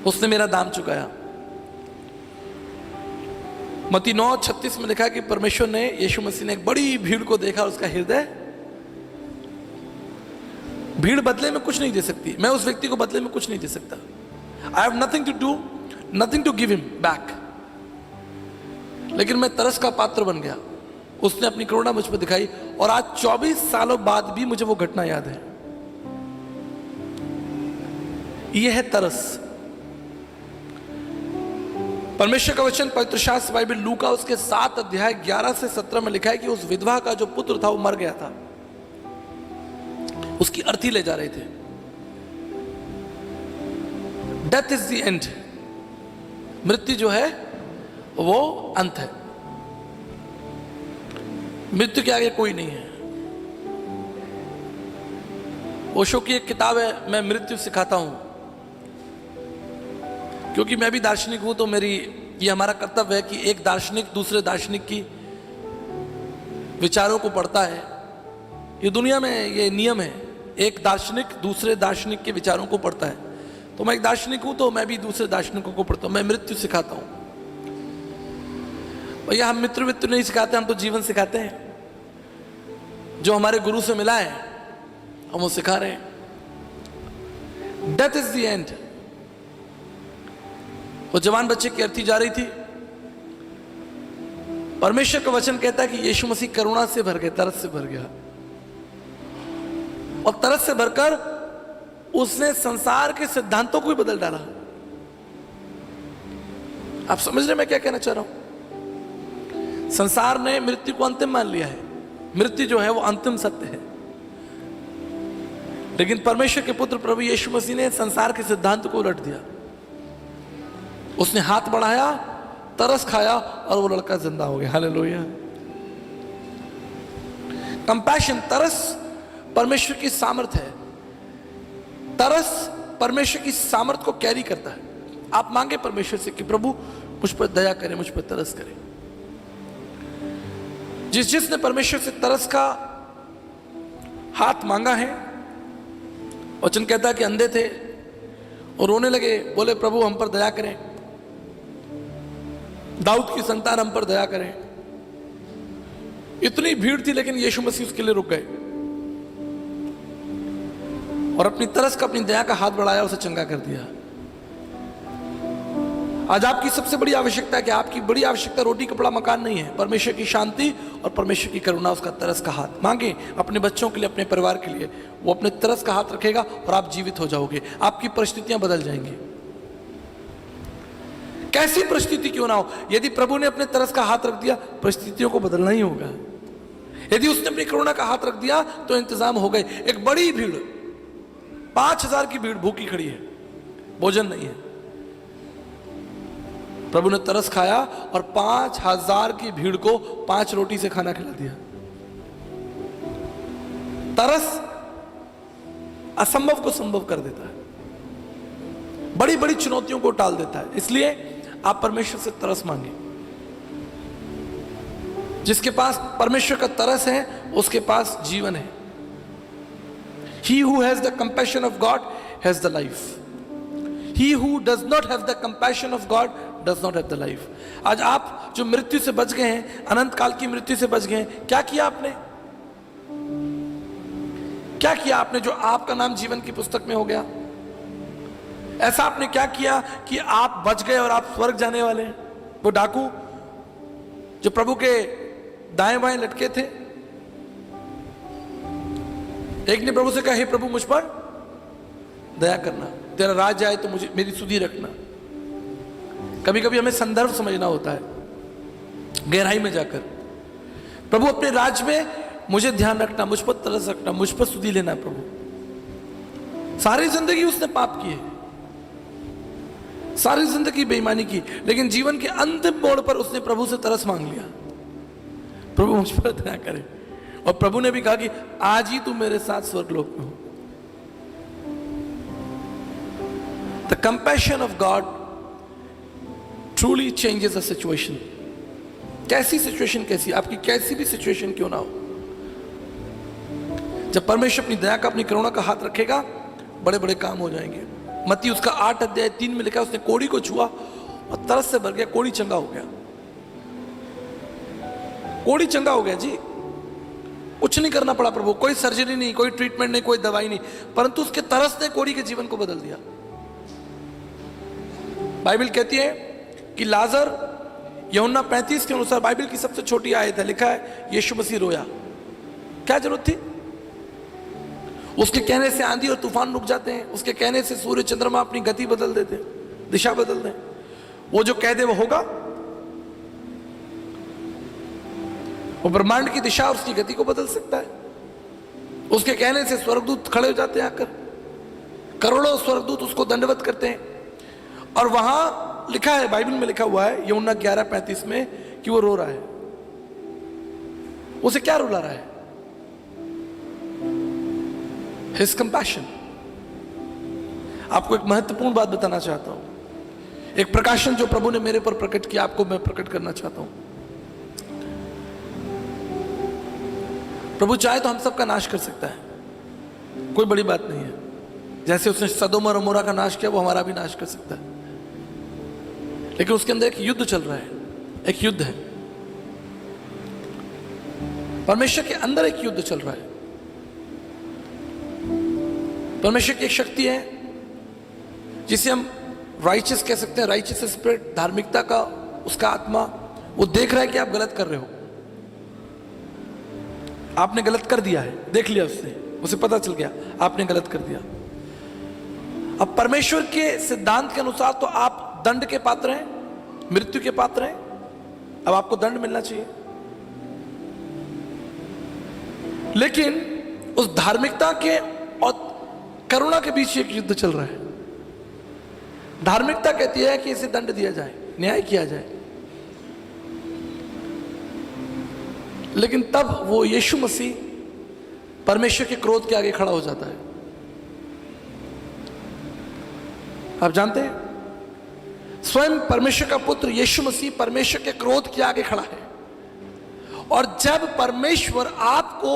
उसने मेरा दाम चुकाया। मत्ती 9:36 में लिखा कि परमेश्वर ने, यीशु मसीह ने एक बड़ी भीड़ को देखा, उसका हृदय, भीड़ बदले में कुछ नहीं दे सकती, मैं उस व्यक्ति को बदले में कुछ नहीं दे सकता। I have nothing to do, nothing to give him back. लेकिन मैं तरस का पात्र बन गया। उसने अपनी करुणा मुझ पर दिखाई और आज 24 सालों बाद भी मुझे वो घटना याद है। यह है तरस। परमेश्वर का वचन पवित्र शास्त्र बाइबल लूका उसके 7 अध्याय 11 से 17 में लिखा है कि उस विधवा का जो पुत्र था वो मर गया था, उसकी अर्थी ले जा रहे थे। डेथ इज द एंड, मृत्यु जो है वो अंत है। मृत्यु के आगे कोई नहीं है। ओशो की एक किताब है, मैं मृत्यु सिखाता हूं। क्योंकि मैं भी दार्शनिक हूं तो मेरी ये हमारा कर्तव्य है कि एक दार्शनिक दूसरे दार्शनिक की विचारों को पढ़ता है। ये दुनिया में ये नियम है, एक दार्शनिक दूसरे दार्शनिक के विचारों को पढ़ता है। तो मैं एक दार्शनिक हूं, तो मैं भी दूसरे दार्शनिकों को पढ़ता हूं, मैं मृत्यु सिखाता हूं। भैया हम मृत्यु नहीं सिखाते, हम तो जीवन सिखाते हैं। जो हमारे गुरु से मिला है हम वो सिखा रहे हैं। Death is the end. वो जवान बच्चे की अर्थी जा रही थी, परमेश्वर का वचन कहता है कि यीशु मसीह करुणा से भर गए, तरस से भर गया, और तरस से भरकर उसने संसार के सिद्धांतों को भी बदल डाला। आप समझ रहे मैं क्या कहना चाह रहा हूं? संसार ने मृत्यु को अंतिम मान लिया है, मृत्यु जो है वो अंतिम सत्य है, लेकिन परमेश्वर के पुत्र प्रभु यीशु मसीह ने संसार के सिद्धांत को उलट दिया। उसने हाथ बढ़ाया, तरस खाया, और वो लड़का जिंदा हो गया। हालेलुया। कंपैशन, तरस परमेश्वर की सामर्थ है। तरस परमेश्वर की सामर्थ को कैरी करता है। आप मांगे परमेश्वर से कि प्रभु मुझ पर दया करें, मुझ पर तरस करें। जिसने परमेश्वर से तरस का हाथ मांगा है, वचन कहता है कि अंधे थे और रोने लगे, बोले प्रभु हम पर दया करें, दाऊद की संतान हम पर दया करें। इतनी भीड़ थी लेकिन यीशु मसीह उसके लिए रुक गए और अपनी तरस का, अपनी दया का हाथ बढ़ाया, उसे चंगा कर दिया। आज आपकी सबसे बड़ी आवश्यकता है कि आपकी बड़ी आवश्यकता रोटी कपड़ा मकान नहीं है, परमेश्वर की शांति और परमेश्वर की करुणा, उसका तरस का हाथ मांगे अपने बच्चों के लिए, अपने परिवार के लिए। वो अपने तरस का हाथ रखेगा और आप जीवित हो जाओगे, आपकी परिस्थितियां बदल जाएंगी। कैसी परिस्थिति क्यों ना हो, यदि प्रभु ने अपने तरस का हाथ रख दिया, परिस्थितियों को बदलना ही होगा। यदि उसने अपनी करुणा का हाथ रख दिया तो इंतजाम हो गए। एक बड़ी भीड़, 5000 की भीड़ भूखी खड़ी है, भोजन नहीं है। प्रभु ने तरस खाया और 5000 की भीड़ को 5 रोटी से खाना खिला दिया। तरस असंभव को संभव कर देता है, बड़ी बड़ी चुनौतियों को टाल देता है। इसलिए आप परमेश्वर से तरस मांगे। जिसके पास परमेश्वर का तरस है उसके पास जीवन है। He who has the compassion of God has the life. He who does not have the compassion of God does not have the life. आज आप जो मृत्यु से बच गए हैं, अनंत काल की मृत्यु से बच गए हैं, क्या किया आपने? क्या किया आपने जो आपका नाम जीवन की पुस्तक में हो गया? ऐसा आपने क्या किया कि आप बच गए और आप स्वर्ग जाने वाले हैं? वो डाकू जो प्रभु के दाएं बाएं लटके थे, एक ने प्रभु से कहा, हे प्रभु मुझ पर दया करना, तेरा राज आए तो मुझे मेरी सुधि रखना। कभी कभी हमें संदर्भ समझना होता है, गहराई में जाकर। प्रभु अपने राज में मुझे ध्यान रखना, मुझ पर तरस रखना, मुझ पर सुधि लेना। प्रभु सारी जिंदगी उसने पाप किए, सारी जिंदगी बेईमानी की, लेकिन जीवन के अंतिम मोड़ पर उसने प्रभु से तरस मांग लिया, प्रभु मुझ पर दया करे। और प्रभु ने भी कहा कि आज ही तू मेरे साथ स्वर्गलोक में हो। The compassion of God truly changes a situation. कैसी सिचुएशन, कैसी आपकी कैसी भी सिचुएशन क्यों ना हो, जब परमेश्वर अपनी दया का, अपनी करुणा का हाथ रखेगा, बड़े बड़े काम हो जाएंगे। मत्ती उसका 8 अध्याय 3 में लिखा, उसने कोढ़ी को छुआ और तरस से भर गया, कोढ़ी चंगा हो गया। कोढ़ी चंगा हो गया जी, कुछ नहीं करना पड़ा प्रभु, कोई सर्जरी नहीं, कोई ट्रीटमेंट नहीं, कोई दवाई नहीं, परंतु उसके तरस ने कोढ़ी के जीवन को बदल दिया। बाइबल कहती है कि लाजर, यूहन्ना 35 के अनुसार बाइबल की सबसे छोटी आयत है, लिखा है यीशु मसीह रोया। क्या जरूरत थी? उसके कहने से आंधी और तूफान रुक जाते हैं, उसके कहने से सूर्य चंद्रमा अपनी गति बदल देते हैं, दिशा बदल दें। वो जो कह दे वो होगा। वो ब्रह्मांड की दिशा और उसकी गति को बदल सकता है। उसके कहने से स्वर्गदूत खड़े हो जाते हैं आकर, करोड़ों स्वर्गदूत उसको दंडवत करते हैं। और वहां लिखा है, बाइबल में लिखा हुआ है यूहन्ना 11:35 में कि वो रो रहा है। उसे क्या रुला रहा है? His compassion। आपको एक महत्वपूर्ण बात बताना चाहता हूं, एक प्रकाशन जो प्रभु ने मेरे पर प्रकट किया, आपको मैं प्रकट करना चाहता हूं। प्रभु चाहे तो हम सबका नाश कर सकता है, कोई बड़ी बात नहीं है, जैसे उसने सदोम और अमोरा का नाश किया, वो हमारा भी नाश कर सकता है। लेकिन उसके अंदर एक युद्ध चल रहा है, एक युद्ध है, परमेश्वर के अंदर एक युद्ध चल रहा है। परमेश्वर की एक शक्ति है जिसे हम राइचियस कह सकते हैं, राइचियस स्पिरिट, धार्मिकता का उसका आत्मा। वो देख रहा है कि आप गलत कर रहे हो, आपने गलत कर दिया है, देख लिया उसने, उसे पता चल गया आपने गलत कर दिया। अब परमेश्वर के सिद्धांत के अनुसार तो आप दंड के पात्र हैं, मृत्यु के पात्र हैं, अब आपको दंड मिलना चाहिए। लेकिन उस धार्मिकता के और करुणा के बीच एक युद्ध चल रहा है। धार्मिकता कहती है कि इसे दंड दिया जाए, न्याय किया जाए, लेकिन तब वो यीशु मसीह परमेश्वर के क्रोध के आगे खड़ा हो जाता है। आप जानते हैं, स्वयं परमेश्वर का पुत्र यीशु मसीह परमेश्वर के क्रोध के आगे खड़ा है। और जब परमेश्वर आपको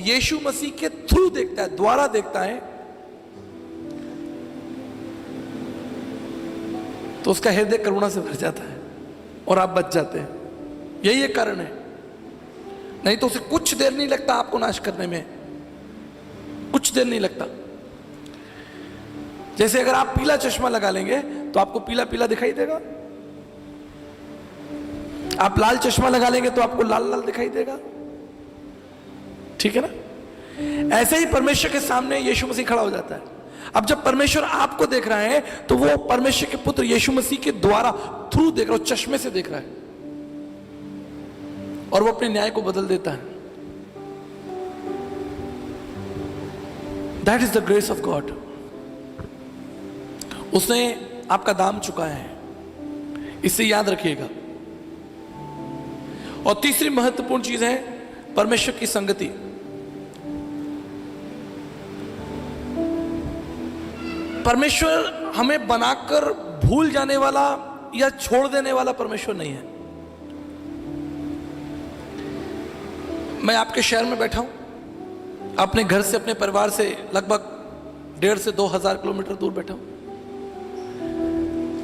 यीशु मसीह के थ्रू देखता है, द्वारा देखता है, तो उसका हृदय करुणा से भर जाता है और आप बच जाते हैं। यही एक कारण है, नहीं तो उसे कुछ देर नहीं लगता आपको नाश करने में, कुछ देर नहीं लगता। जैसे अगर आप पीला चश्मा लगा लेंगे तो आपको पीला पीला दिखाई देगा, आप लाल चश्मा लगा लेंगे तो आपको लाल लाल दिखाई देगा, ठीक है ना। ऐसे ही परमेश्वर के सामने यीशु मसीह खड़ा हो जाता है। अब जब परमेश्वर आपको देख रहा है तो वो परमेश्वर के पुत्र यीशु मसीह के द्वारा थ्रू देख रहा है, चश्मे से देख रहा है, और वो अपने न्याय को बदल देता है। That is the grace of God. उसने आपका दाम चुकाया है, इसे याद रखिएगा। और तीसरी महत्वपूर्ण चीज है परमेश्वर की संगति। परमेश्वर हमें बनाकर भूल जाने वाला या छोड़ देने वाला परमेश्वर नहीं है। मैं आपके शहर में बैठा हूं, अपने घर से, अपने परिवार से लगभग 1,500 से 2,000 किलोमीटर दूर बैठा हूं,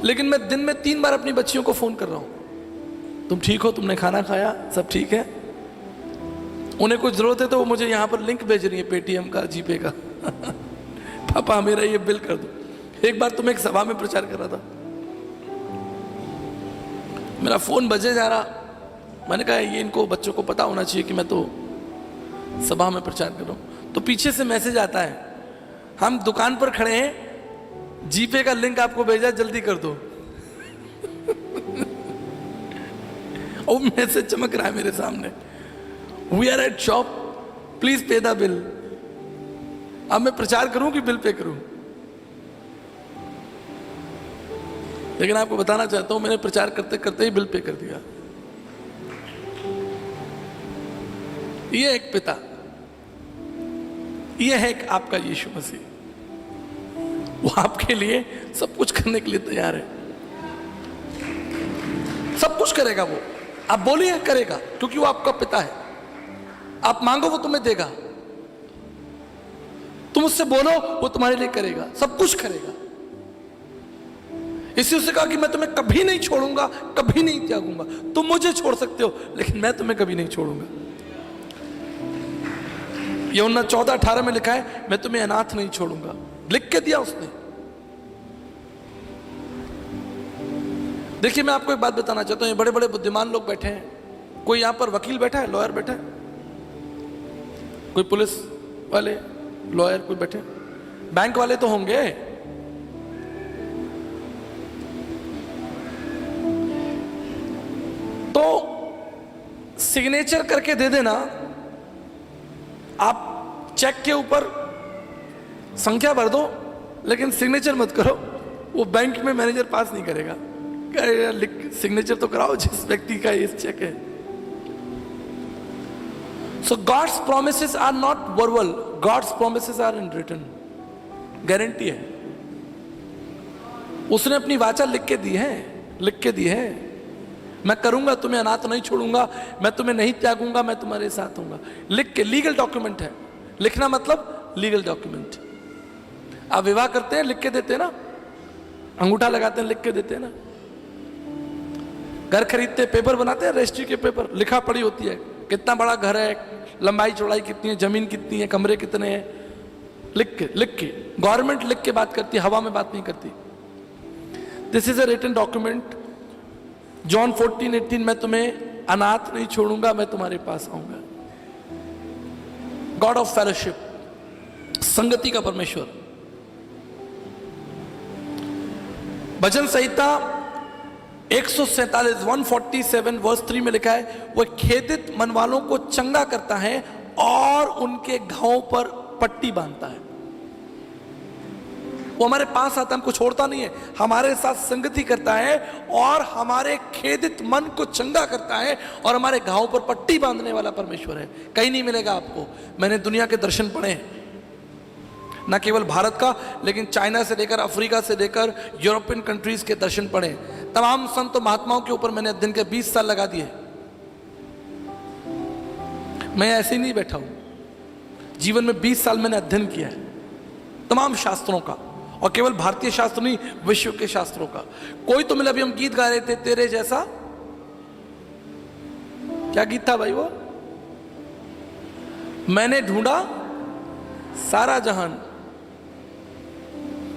लेकिन मैं दिन में 3 बार अपनी बच्चियों को फोन कर रहा हूं, तुम ठीक हो, तुमने खाना खाया, सब ठीक है। उन्हें कुछ जरूरत है तो वो मुझे यहां पर लिंक भेज रही है, पेटीएम का, जीपे का पापा मेरा ये बिल कर दो। एक बार तुम एक सभा में प्रचार कर रहा था, मेरा फोन बजे जा रहा, मैंने कहा ये इनको बच्चों को पता होना चाहिए कि मैं तो सभा में प्रचार कर रहा हूं। तो पीछे से मैसेज आता है, हम दुकान पर खड़े हैं, जीपे का लिंक आपको भेजा, जल्दी कर दो और मैसेज चमक रहा है मेरे सामने, we are at shop, please pay the bill. अब मैं प्रचार करूं कि बिल पे करूं? लेकिन आपको बताना चाहता हूं, मैंने प्रचार करते करते ही बिल पे कर दिया। ये एक पिता, ये है एक आपका यीशु मसीह, वो आपके लिए सब कुछ करने के लिए तैयार है, सब कुछ करेगा वो। आप बोलिए करेगा, क्योंकि वो आपका पिता है। आप मांगो वो तुम्हें देगा, तुम उससे बोलो वो तुम्हारे लिए करेगा, सब कुछ करेगा। इसी उसने कहा कि मैं तुम्हें कभी नहीं छोड़ूंगा, कभी नहीं त्यागूंगा। तुम मुझे छोड़ सकते हो लेकिन मैं तुम्हें कभी नहीं छोड़ूंगा। यूहन्ना 14:18 में लिखा है, मैं तुम्हें अनाथ नहीं छोड़ूंगा, लिख के दिया उसने। देखिए मैं आपको एक बात बताना चाहता हूं, ये बड़े बड़े बुद्धिमान लोग बैठे हैं, कोई यहां पर वकील बैठा है, लॉयर बैठा है, कोई पुलिस वाले, लॉयर कोई बैठे, बैंक वाले तो होंगे। तो सिग्नेचर करके दे देना, आप चेक के ऊपर संख्या भर दो लेकिन सिग्नेचर मत करो, वो बैंक में मैनेजर पास नहीं करेगा, सिग्नेचर तो कराओ जिस व्यक्ति का ये चेक है। So God's promises are not verbal, God's promises are in written, guarantee है। उसने अपनी वाचा लिख के दी है, लिख के दी है, मैं करूंगा, तुम्हें अनाथ नहीं छोड़ूंगा, मैं तुम्हें नहीं त्यागूंगा, मैं तुम्हारे साथ हूंगा, लिख के। लीगल डॉक्यूमेंट है, लिखना मतलब लीगल डॉक्यूमेंट। आप विवाह करते हैं, लिख के देते हैं ना, अंगूठा लगाते हैं, लिख के देते हैं ना। घर खरीदते हैं, पेपर बनाते हैं, रजिस्ट्री के पेपर, लिखा पड़ी होती है, कितना बड़ा घर है, लंबाई चौड़ाई कितनी है, जमीन कितनी है, कमरे कितने हैं, लिख के गवर्नमेंट लिख के बात करती है, हवा में बात नहीं करती। This is a written document. John 14:18, मैं तुम्हें अनाथ नहीं छोड़ूंगा, मैं तुम्हारे पास आऊंगा। गॉड ऑफ फेलोशिप, संगति का परमेश्वर। भजन संहिता 147 147 वर्स 3 में लिखा है, वह खेदित मन वालों को चंगा करता है और उनके घावों पर पट्टी बांधता है। वो हमारे पास आता है, हमको छोड़ता नहीं है, हमारे साथ संगति करता है और हमारे खेदित मन को चंगा करता है और हमारे घावों पर पट्टी बांधने वाला परमेश्वर है। कहीं नहीं मिलेगा आपको। मैंने दुनिया के दर्शन पढ़े हैं, न केवल भारत का, लेकिन चाइना से लेकर, अफ्रीका से लेकर यूरोपियन कंट्रीज के दर्शन पढ़े। तमाम संत महात्माओं के ऊपर मैंने अध्ययन के 20 साल लगा दिए। मैं ऐसे ही नहीं बैठा हूं, जीवन में 20 साल मैंने अध्ययन किया है तमाम शास्त्रों का, और केवल भारतीय शास्त्र नहीं, विश्व के शास्त्रों का। कोई तो मिला, अभी हम गीत गा रहे थे, तेरे जैसा, क्या गीत था भाई वो? मैंने ढूंढा सारा जहान,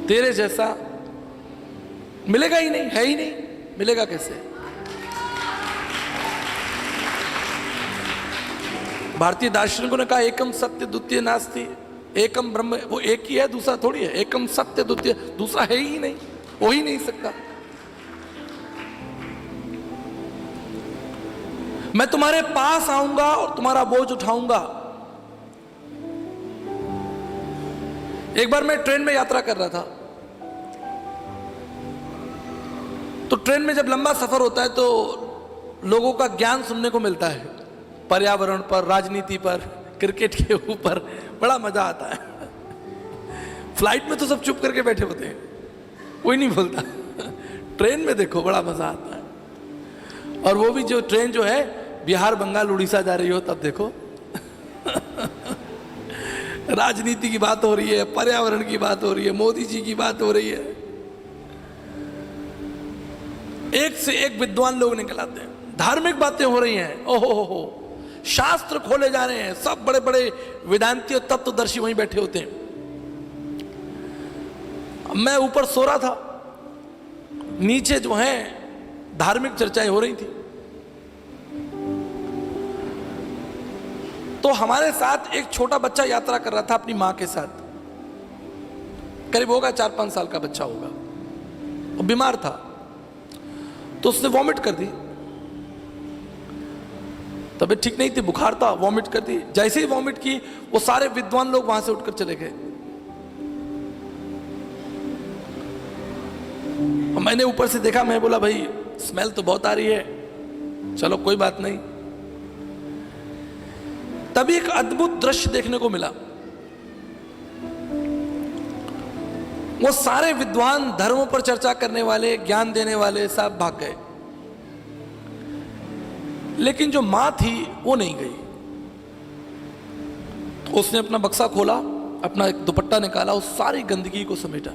तेरे जैसा मिलेगा ही नहीं, है ही नहीं, मिलेगा कैसे? भारतीय दार्शनिकों ने कहा एकम सत्य द्वितीय नास्ति, एकम ब्रह्म, वो एक ही है, दूसरा थोड़ी है। एकम सत्य द्वितीय, दूसरा है ही नहीं, हो ही नहीं सकता। मैं तुम्हारे पास आऊंगा और तुम्हारा बोझ उठाऊंगा। एक बार मैं ट्रेन में यात्रा कर रहा था, तो ट्रेन में जब लंबा सफर होता है तो लोगों का ज्ञान सुनने को मिलता है, पर्यावरण पर, राजनीति पर, क्रिकेट के ऊपर, बड़ा मजा आता है। फ्लाइट में तो सब चुप करके बैठे होते हैं, कोई नहीं बोलता। ट्रेन में देखो बड़ा मजा आता है, और वो भी जो ट्रेन जो है बिहार, बंगाल, उड़ीसा जा रही हो, तब देखो राजनीति की बात हो रही है, पर्यावरण की बात हो रही है, मोदी जी की बात हो रही है, एक से एक विद्वान लोग निकल आते हैं, धार्मिक बातें हो रही हैं, ओहो हो, शास्त्र खोले जा रहे हैं, सब बड़े बड़े वेदांती और तत्वदर्शी वहीं बैठे होते हैं। मैं ऊपर सो रहा था, नीचे जो है धार्मिक चर्चाएं हो रही थी। तो हमारे साथ एक छोटा बच्चा यात्रा कर रहा था अपनी मां के साथ, करीब होगा 4-5 साल का बच्चा होगा, और बीमार था। तो उसने वॉमिट कर दी, तबीयत ठीक नहीं थी, बुखार था, वॉमिट कर दी। जैसे ही वॉमिट की, वो सारे विद्वान लोग वहां से उठकर चले गए। मैंने ऊपर से देखा, मैं बोला भाई स्मेल तो बहुत आ रही है, चलो कोई बात नहीं। तभी एक अद्भुत दृश्य देखने को मिला। वो सारे विद्वान, धर्मों पर चर्चा करने वाले, ज्ञान देने वाले सब भाग गए, लेकिन जो मां थी वो नहीं गई। तो उसने अपना बक्सा खोला, अपना एक दुपट्टा निकाला, उस सारी गंदगी को समेटा।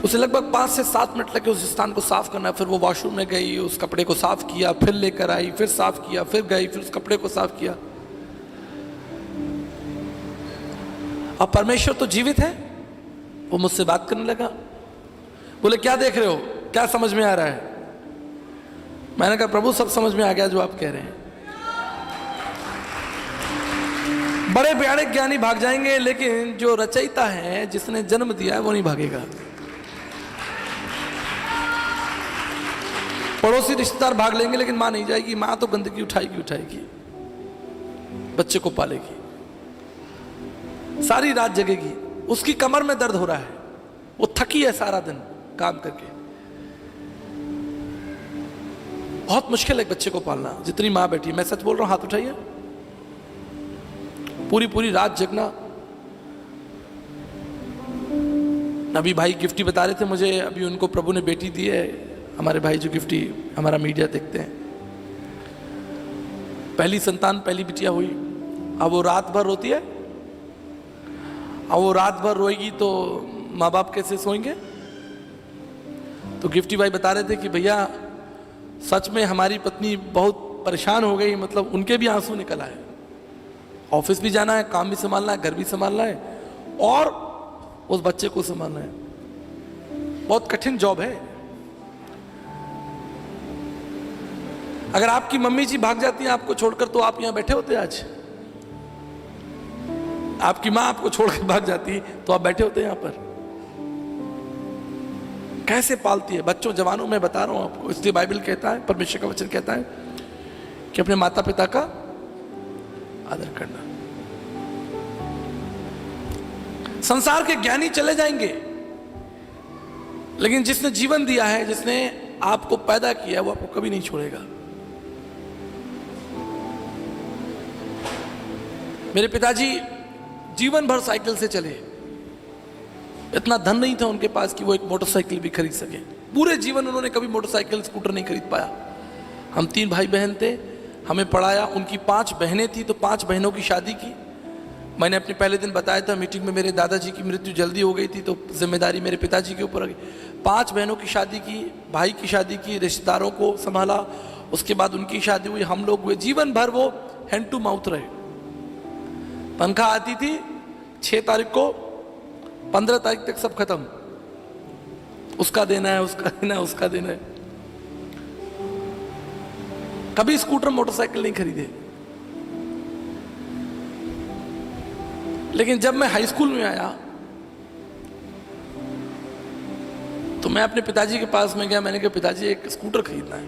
उसे लगभग 5 से 7 मिनट लगे उस स्थान को साफ करना। फिर वो वॉशरूम में गई, उस कपड़े को साफ किया, फिर लेकर आई, फिर साफ किया, फिर गई, फिर उस कपड़े को साफ किया। अब परमेश्वर तो जीवित है। वो मुझसे बात करने लगा, बोले क्या देख रहे हो, क्या समझ में आ रहा है? मैंने कहा प्रभु सब समझ में आ गया जो आप कह रहे हैं। बड़े बड़े ज्ञानी भाग जाएंगे, लेकिन जो रचयिता है, जिसने जन्म दिया है, वो नहीं भागेगा। पड़ोसी रिश्तेदार भाग लेंगे, लेकिन मां नहीं जाएगी। मां तो गंदगी उठाएगी, बच्चे को पालेगी, सारी रात जगेगी। उसकी कमर में दर्द हो रहा है, वो थकी है सारा दिन काम करके। बहुत मुश्किल है एक बच्चे को पालना, जितनी मां बैठी। मैं सच बोल रहा हूं, हाथ उठाइए। पूरी रात जगना। अभी भाई गिफ्टी बता रहे थे मुझे, अभी उनको प्रभु ने बेटी दी है। हमारे भाई जो गिफ्टी हमारा मीडिया देखते हैं, पहली संतान, पहली बिटिया हुई। अब वो रात भर रोती है, और वो रात भर रोएगी तो माँ बाप कैसे सोएंगे? तो गिफ्टी भाई बता रहे थे कि भैया सच में हमारी पत्नी बहुत परेशान हो गई, मतलब उनके भी आंसू निकल आए। ऑफिस भी जाना है, काम भी संभालना है, घर भी संभालना है और उस बच्चे को संभालना है। बहुत कठिन जॉब है। अगर आपकी मम्मी जी भाग जाती हैं आपको छोड़कर तो आप यहां बैठे होते आज? आपकी मां आपको छोड़कर भाग जाती तो आप बैठे होते यहां पर? कैसे पालती है बच्चों, जवानों, में बता रहा हूं आपको। इसलिए बाइबल कहता है, परमेश्वर का वचन कहता है कि अपने माता पिता का आदर करना। संसार के ज्ञानी चले जाएंगे, लेकिन जिसने जीवन दिया है, जिसने आपको पैदा किया, वो आपको कभी नहीं छोड़ेगा। मेरे पिताजी जीवन भर साइकिल से चले। इतना धन नहीं था उनके पास कि वो एक मोटरसाइकिल भी खरीद सके। पूरे जीवन उन्होंने कभी मोटरसाइकिल, स्कूटर नहीं खरीद पाया। हम 3 भाई बहन थे, हमें पढ़ाया। उनकी 5 बहनें थी तो 5 बहनों की शादी की। मैंने अपने पहले दिन बताया था मीटिंग में, मेरे दादाजी की मृत्यु जल्दी हो गई थी तो जिम्मेदारी मेरे पिताजी के ऊपर आ गई। 5 बहनों की शादी की, भाई की शादी की, रिश्तेदारों को संभाला, उसके बाद उनकी शादी हुई, हम लोग हुए। जीवन भर वो हैंड टू माउथ रहे। तनख्वाह आती थी 6 तारीख को, 15 तारीख तक सब खत्म। उसका देना है, उसका देना है, उसका देना है। कभी स्कूटर मोटरसाइकिल नहीं खरीदे। लेकिन जब मैं हाई स्कूल में आया तो मैं अपने पिताजी के पास में गया। मैंने कहा पिताजी एक स्कूटर खरीदना है।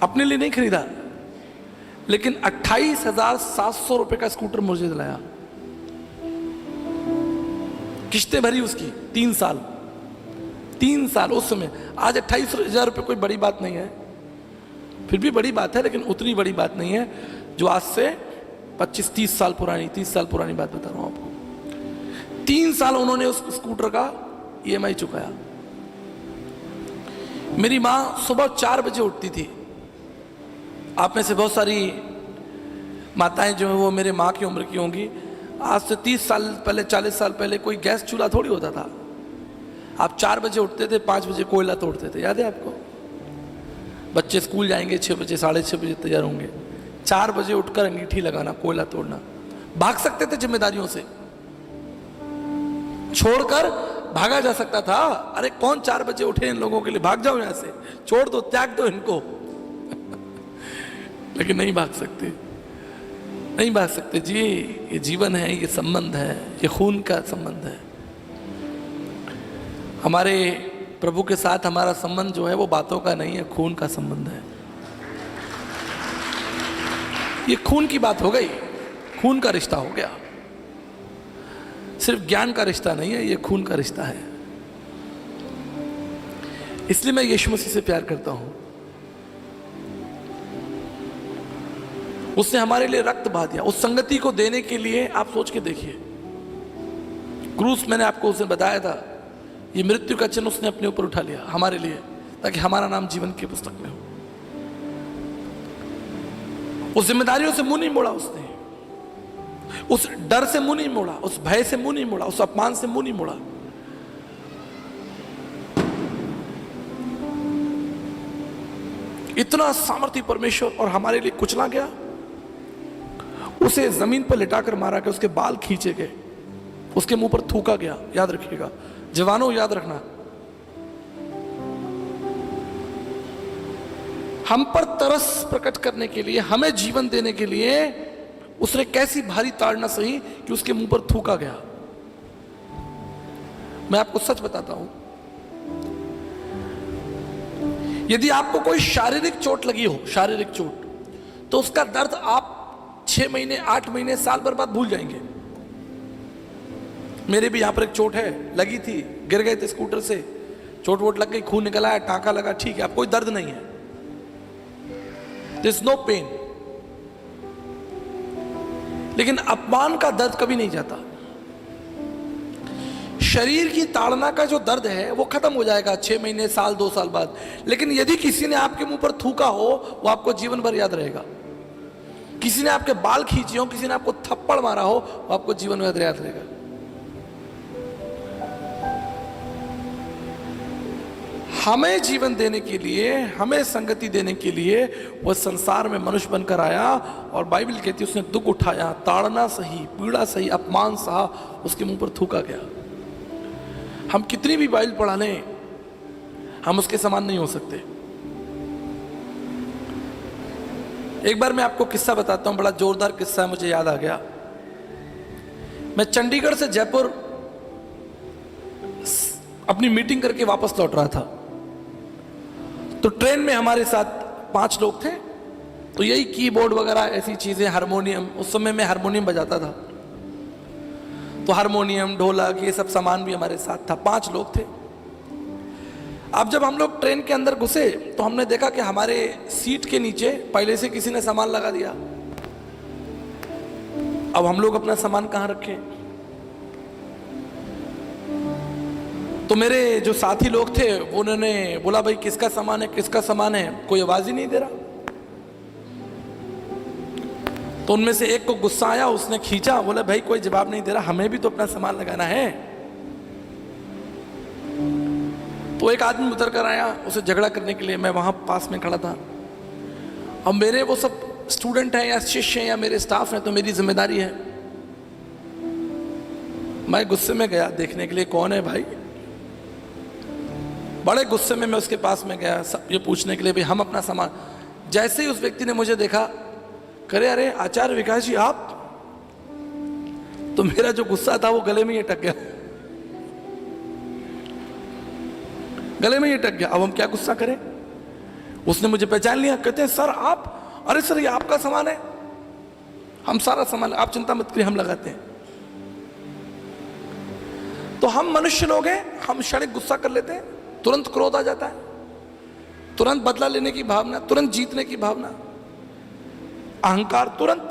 अपने लिए नहीं खरीदा, लेकिन 28,700 रुपए का स्कूटर मुझे दिलाया। किस्तें भरी उसकी 3 साल। 3 साल उस समय। आज 28,000 रुपये कोई बड़ी बात नहीं है, फिर भी बड़ी बात है, लेकिन उतनी बड़ी बात नहीं है जो आज से 25-30 साल पुरानी, 30 साल पुरानी बात बता रहा हूं आपको। 3 साल उन्होंने उस स्कूटर का EMI चुकाया। मेरी मां सुबह 4 बजे उठती थी। आप में से बहुत सारी माताएं जो है वो मेरे माँ की उम्र की होंगी। आज से 30 साल पहले, 40 साल पहले कोई गैस चूल्हा थोड़ी होता था। आप 4 बजे उठते थे, 5 बजे कोयला तोड़ते थे। याद है आपको? बच्चे स्कूल जाएंगे 6 बजे, 6:30 बजे तैयार होंगे। 4 बजे उठकर अंगीठी लगाना, कोयला तोड़ना। भाग सकते थे जिम्मेदारियों से, छोड़कर भागा जा सकता था। अरे कौन 4 बजे उठे इन लोगों के लिए, भाग जाओ यहां से, छोड़ दो, त्याग दो इनको। लेकिन नहीं भाग सकते, नहीं भाग सकते जी। ये जीवन है, ये संबंध है, ये खून का संबंध है। हमारे प्रभु के साथ हमारा संबंध जो है वो बातों का नहीं है, खून का संबंध है। ये खून की बात हो गई, खून का रिश्ता हो गया। सिर्फ ज्ञान का रिश्ता नहीं है, ये खून का रिश्ता है। इसलिए मैं यीशु मसीह से प्यार करता हूं। उसने हमारे लिए रक्त बहा दिया। उस संगति को देने के लिए आप सोच के देखिए, क्रूस, मैंने आपको उसने बताया था, ये मृत्यु का चिन्ह उसने अपने ऊपर उठा लिया हमारे लिए, ताकि हमारा नाम जीवन की पुस्तक में हो। उस जिम्मेदारियों से मुंह नहीं मोड़ा उसने, उस डर से मुंह नहीं मोड़ा, उस भय से मुंह नहीं मोड़ा, उस अपमान से मुंह नहीं मोड़ा। इतना सामर्थ्य परमेश्वर, और हमारे लिए कुचला गया। उसे जमीन पर लिटाकर मारा गया, उसके बाल खींचे गए, उसके मुंह पर थूका गया। याद रखिएगा जवानों, याद रखना, हम पर तरस प्रकट करने के लिए, हमें जीवन देने के लिए उसने कैसी भारी ताड़ना सही कि उसके मुंह पर थूका गया। मैं आपको सच बताता हूं, यदि आपको कोई शारीरिक चोट लगी हो, शारीरिक चोट, तो उसका दर्द आप 6 महीने, 8 महीने, साल भर बाद भूल जाएंगे। मेरे भी यहां पर एक चोट है, लगी थी, गिर गए थे स्कूटर से, चोट वोट लग गई, खून निकल आया, टांका लगा, ठीक है, अब कोई दर्द नहीं है, देयर इज नो पेन। लेकिन अपमान का दर्द कभी नहीं जाता। शरीर की ताड़ना का जो दर्द है वो खत्म हो जाएगा 6 महीने, साल, 2 साल बाद। लेकिन यदि किसी ने आपके मुंह पर थूका हो, वो आपको जीवन भर याद रहेगा। किसी ने आपके बाल खींचे हो, किसी ने आपको थप्पड़ मारा हो, वो आपको जीवन में याद रहेगा। हमें जीवन देने के लिए, हमें संगति देने के लिए वह संसार में मनुष्य बनकर आया, और बाइबल कहती है उसने दुख उठाया, ताड़ना सही, पीड़ा सही, अपमान सहा, उसके मुंह पर थूका गया। हम कितनी भी बाइबल पढ़ा लें, हम उसके समान नहीं हो सकते। एक बार मैं आपको किस्सा बताता हूं, बड़ा जोरदार किस्सा है, मुझे याद आ गया। मैं चंडीगढ़ से जयपुर अपनी मीटिंग करके वापस लौट रहा था, तो ट्रेन में हमारे साथ 5 लोग थे। तो यही कीबोर्ड वगैरह ऐसी चीजें, हारमोनियम, उस समय मैं हारमोनियम बजाता था, तो हारमोनियम, ढोलक, ये सब सामान भी हमारे साथ था। 5 लोग थे। अब जब हम लोग ट्रेन के अंदर घुसे तो हमने देखा कि हमारे सीट के नीचे पहले से किसी ने सामान लगा दिया। अब हम लोग अपना सामान कहां रखें? तो मेरे जो साथी लोग थे उन्होंने बोला, भाई किसका सामान है, किसका सामान है? कोई आवाज ही नहीं दे रहा। तो उनमें से एक को गुस्सा आया, उसने खींचा, बोला भाई कोई जवाब नहीं दे रहा, हमें भी तो अपना सामान लगाना है। तो एक आदमी उतर कर आया उसे झगड़ा करने के लिए। मैं वहां पास में खड़ा था। अब मेरे वो सब स्टूडेंट हैं या शिष्य हैं या मेरे स्टाफ हैं, तो मेरी जिम्मेदारी है। मैं गुस्से में गया देखने के लिए कौन है भाई। बड़े गुस्से में मैं उसके पास में गया सब ये पूछने के लिए, भाई हम अपना सामान। जैसे ही उस व्यक्ति ने मुझे देखा, करे अरे आचार्य विकास जी आप, तो मेरा जो गुस्सा था वो गले में ही अटक गया, गले में ही अटक गया। अब हम क्या गुस्सा करें? उसने मुझे पहचान लिया, कहते हैं सर आप, अरे सर ये आपका सामान है, हम सारा सामान, आप चिंता मत करिए हम लगाते हैं। तो हम मनुष्य लोग हैं, हम क्षणिक गुस्सा कर लेते हैं, तुरंत क्रोध आ जाता है, तुरंत बदला लेने की भावना, तुरंत जीतने की भावना, अहंकार तुरंत।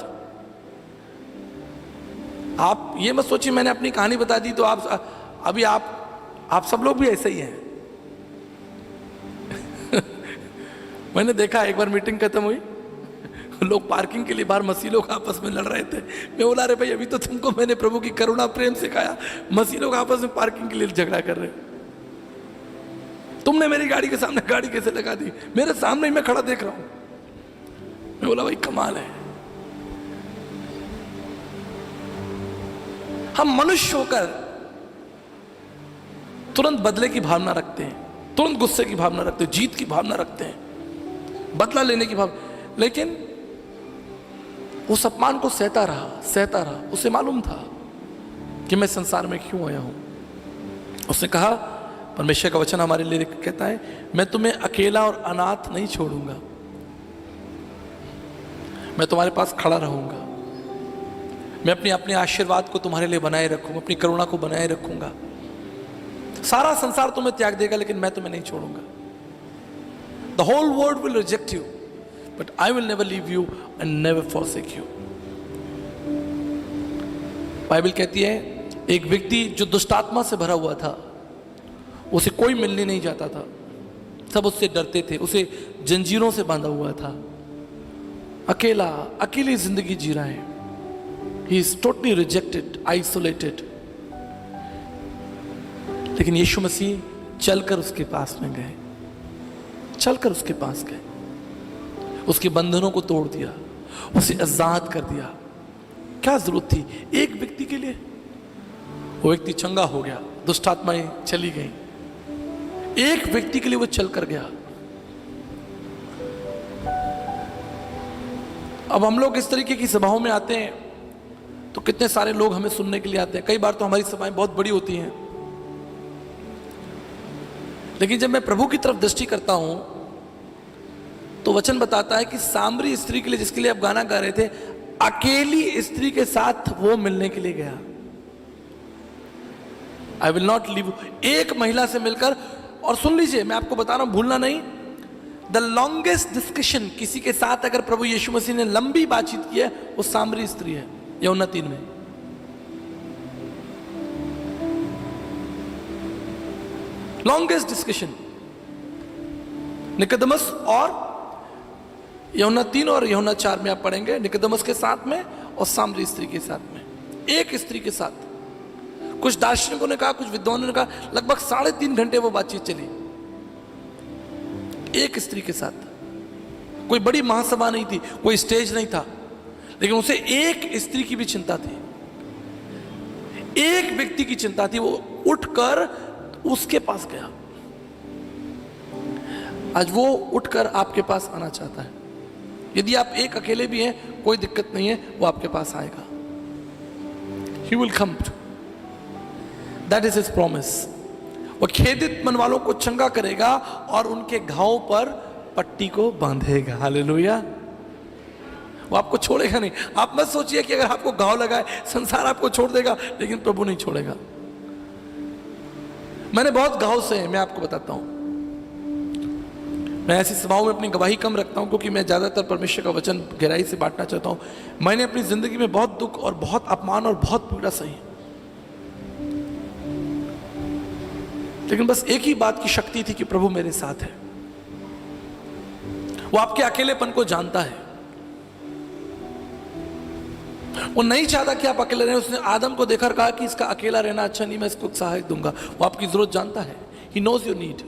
आप ये मत सोचिए मैंने अपनी कहानी बता दी तो आप सब लोग भी ऐसे ही हैं। मैंने देखा एक बार मीटिंग खत्म हुई, लोग पार्किंग के लिए बाहर मसीह लोग आपस में लड़ रहे थे। मैं बोला अरे भाई अभी तो तुमको मैंने प्रभु की करुणा प्रेम सिखाया, मसीह लोग आपस में पार्किंग के लिए झगड़ा कर रहे हैं। तुमने मेरी गाड़ी के सामने गाड़ी कैसे लगा दी? मेरे सामने ही मैं खड़ा देख रहा हूं। मैं बोला भाई कमाल है। हम मनुष्य होकर तुरंत बदले की भावना रखते हैं, तुरंत गुस्से की भावना रखते हैं, जीत की भावना रखते हैं, बदला लेने की भावना। लेकिन उस अपमान को सहता रहा। उसे मालूम था कि मैं संसार में क्यों आया हूं। उसने कहा, परमेश्वर का वचन हमारे लिए कहता है, मैं तुम्हें अकेला और अनाथ नहीं छोड़ूंगा, मैं तुम्हारे पास खड़ा रहूंगा, मैं अपने आशीर्वाद को तुम्हारे लिए बनाए रखूंगा, अपनी करुणा को बनाए रखूंगा। सारा संसार तुम्हें त्याग देगा लेकिन मैं तुम्हें नहीं छोड़ूंगा। The whole world will reject you but I will never leave you and never forsake you. Bible कहती है एक व्यक्ति जो दुष्टात्मा से भरा हुआ था, उसे कोई मिलने नहीं जाता था, सब उससे डरते थे, उसे जंजीरों से बांधा हुआ था, अकेली जिंदगी जी रहा है। He is totally rejected, isolated. लेकिन यीशु मसीह चलकर उसके पास में गए, चलकर उसके पास गए, उसके बंधनों को तोड़ दिया, उसे आजाद कर दिया। क्या जरूरत थी एक व्यक्ति के लिए? वो व्यक्ति चंगा हो गया, दुष्टात्माएं चली गई, एक व्यक्ति के लिए वो चल कर गया। अब हम लोग इस तरीके की सभाओं में आते हैं तो कितने सारे लोग हमें सुनने के लिए आते हैं। कई बार तो हमारी सभाएं बहुत बड़ी होती हैं, लेकिन जब मैं प्रभु की तरफ दृष्टि करता हूं तो वचन बताता है कि सामरी स्त्री के लिए, जिसके लिए आप गाना गा रहे थे, अकेली स्त्री के साथ वो मिलने के लिए गया। आई विल नॉट लीव, एक महिला से मिलकर। और सुन लीजिए, मैं आपको बता रहा हूं, भूलना नहीं, द लॉन्गेस्ट डिस्कशन किसी के साथ अगर प्रभु यीशु मसीह ने लंबी बातचीत की है, वो सामरी स्त्री है। यूहन्ना 3 में लॉन्गेस्ट डिस्कशन निकोदेमस और यूहन्ना 3 और यूहन्ना 4 में आप पढ़ेंगे, निकोदेमुस के साथ में और सामरी स्त्री के साथ में, एक स्त्री के साथ। कुछ दार्शनिकों ने कहा, कुछ विद्वानों ने कहा, लगभग 3.5 घंटे वो बातचीत चली एक स्त्री के साथ। कोई बड़ी महासभा नहीं थी, कोई स्टेज नहीं था, लेकिन उसे एक स्त्री की भी चिंता थी, एक व्यक्ति की चिंता थी। वो उठकर उसके पास गया। आज वो उठकर आपके पास आना चाहता है। यदि आप एक अकेले भी हैं, कोई दिक्कत नहीं है, वो आपके पास आएगा। He will come. That is his promise. वो खेदित मन वालों को चंगा करेगा और उनके घावों पर पट्टी को बांधेगा। हालेलुया। वो आपको छोड़ेगा नहीं। आप मत सोचिए कि अगर आपको घाव लगा है संसार आपको छोड़ देगा, लेकिन प्रभु नहीं छोड़ेगा। मैंने बहुत घाव से है, मैं आपको बताता हूं। मैं ऐसी सभाओं में अपनी गवाही कम रखता हूं, क्योंकि मैं ज्यादातर परमेश्वर का वचन गहराई से बांटना चाहता हूं। मैंने अपनी जिंदगी में बहुत दुख और बहुत अपमान और बहुत पीड़ा सही, लेकिन बस एक ही बात की शक्ति थी कि प्रभु मेरे साथ है। वो आपके अकेलेपन को जानता है। वो नहीं चाहता कि आप अकेले रहें। उसने आदम को देखकर कहा कि इसका अकेला रहना अच्छा नहीं, मैं इसको सहायक दूंगा। वो आपकी जरूरत जानता है। He knows your need.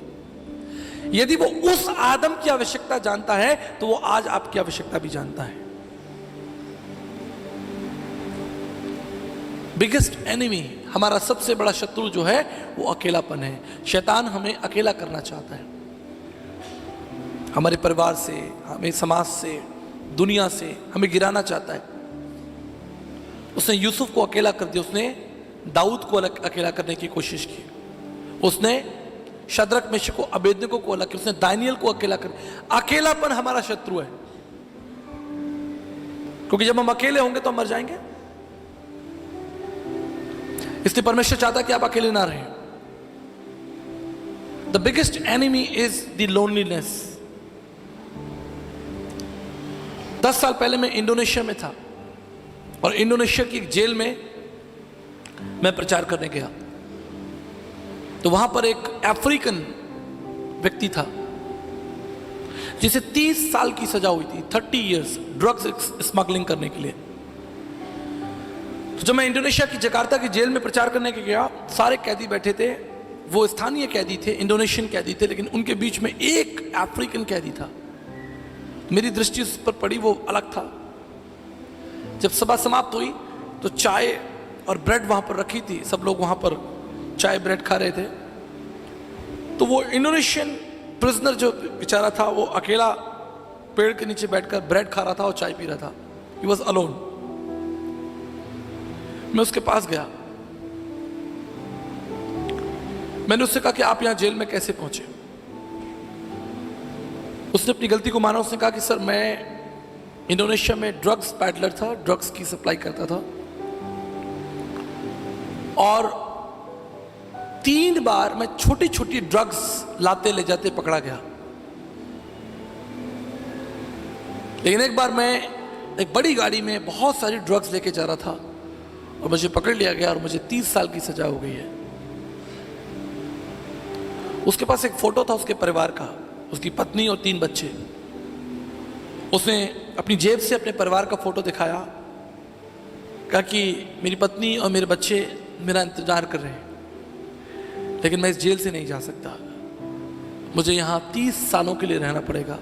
यदि वो उस आदम की आवश्यकता जानता है, तो वो आज आपकी आवश्यकता भी जानता है। बिगेस्ट एनिमी, हमारा सबसे बड़ा शत्रु जो है वो अकेलापन है। शैतान हमें अकेला करना चाहता है, हमारे परिवार से, हमें समाज से, दुनिया से हमें गिराना चाहता है। उसने यूसुफ को अकेला कर दिया, उसने दाऊद को अकेला करने की कोशिश की, उसने शद्रक मेशक को अबेदnego को अलग किया, उसने दानियल को अकेला कर। अकेलापन हमारा शत्रु है, क्योंकि जब हम अकेले होंगे तो हम मर जाएंगे। इसलिए परमेश्वर चाहता है कि आप अकेले ना रहें। The biggest enemy is the loneliness. 10 साल पहले मैं इंडोनेशिया में था और इंडोनेशिया की एक जेल में मैं प्रचार करने गया। तो वहां पर एक अफ्रीकन व्यक्ति था जिसे 30 साल की सजा हुई थी, 30 इयर्स, ड्रग्स स्मगलिंग करने के लिए। तो जब मैं इंडोनेशिया की जकार्ता की जेल में प्रचार करने के गया, सारे कैदी बैठे थे। वो स्थानीय कैदी थे, इंडोनेशियन कैदी थे, लेकिन उनके बीच में एक अफ्रीकन कैदी था। मेरी दृष्टि उस पर पड़ी, वो अलग था। जब सभा समाप्त हुई तो चाय और ब्रेड वहां पर रखी थी, सब लोग वहां पर चाय ब्रेड खा रहे थे। तो वो इंडोनेशियन प्रिजनर जो बेचारा था, वो अकेला पेड़ के नीचे बैठकर ब्रेड खा रहा था और चाय पी रहा था। He was alone. मैं उसके पास गया, मैंने उससे कहा कि आप यहां जेल में कैसे पहुंचे। उसने अपनी गलती को माना। उसने कहा कि सर, मैं इंडोनेशिया में ड्रग्स पैडलर था, ड्रग्स की सप्लाई करता था, और 3 बार मैं छोटी छोटी ड्रग्स लाते ले जाते पकड़ा गया। लेकिन एक बार मैं एक बड़ी गाड़ी में बहुत सारी ड्रग्स लेके जा रहा था और मुझे पकड़ लिया गया और मुझे 30 साल की सजा हो गई है। उसके पास एक फोटो था उसके परिवार का, उसकी पत्नी और 3 बच्चे। उसने अपनी जेब से अपने परिवार का फोटो दिखाया, कहा कि मेरी पत्नी और मेरे बच्चे मेरा इंतजार कर रहे हैं, लेकिन मैं इस जेल से नहीं जा सकता, मुझे यहां 30 सालों के लिए रहना पड़ेगा।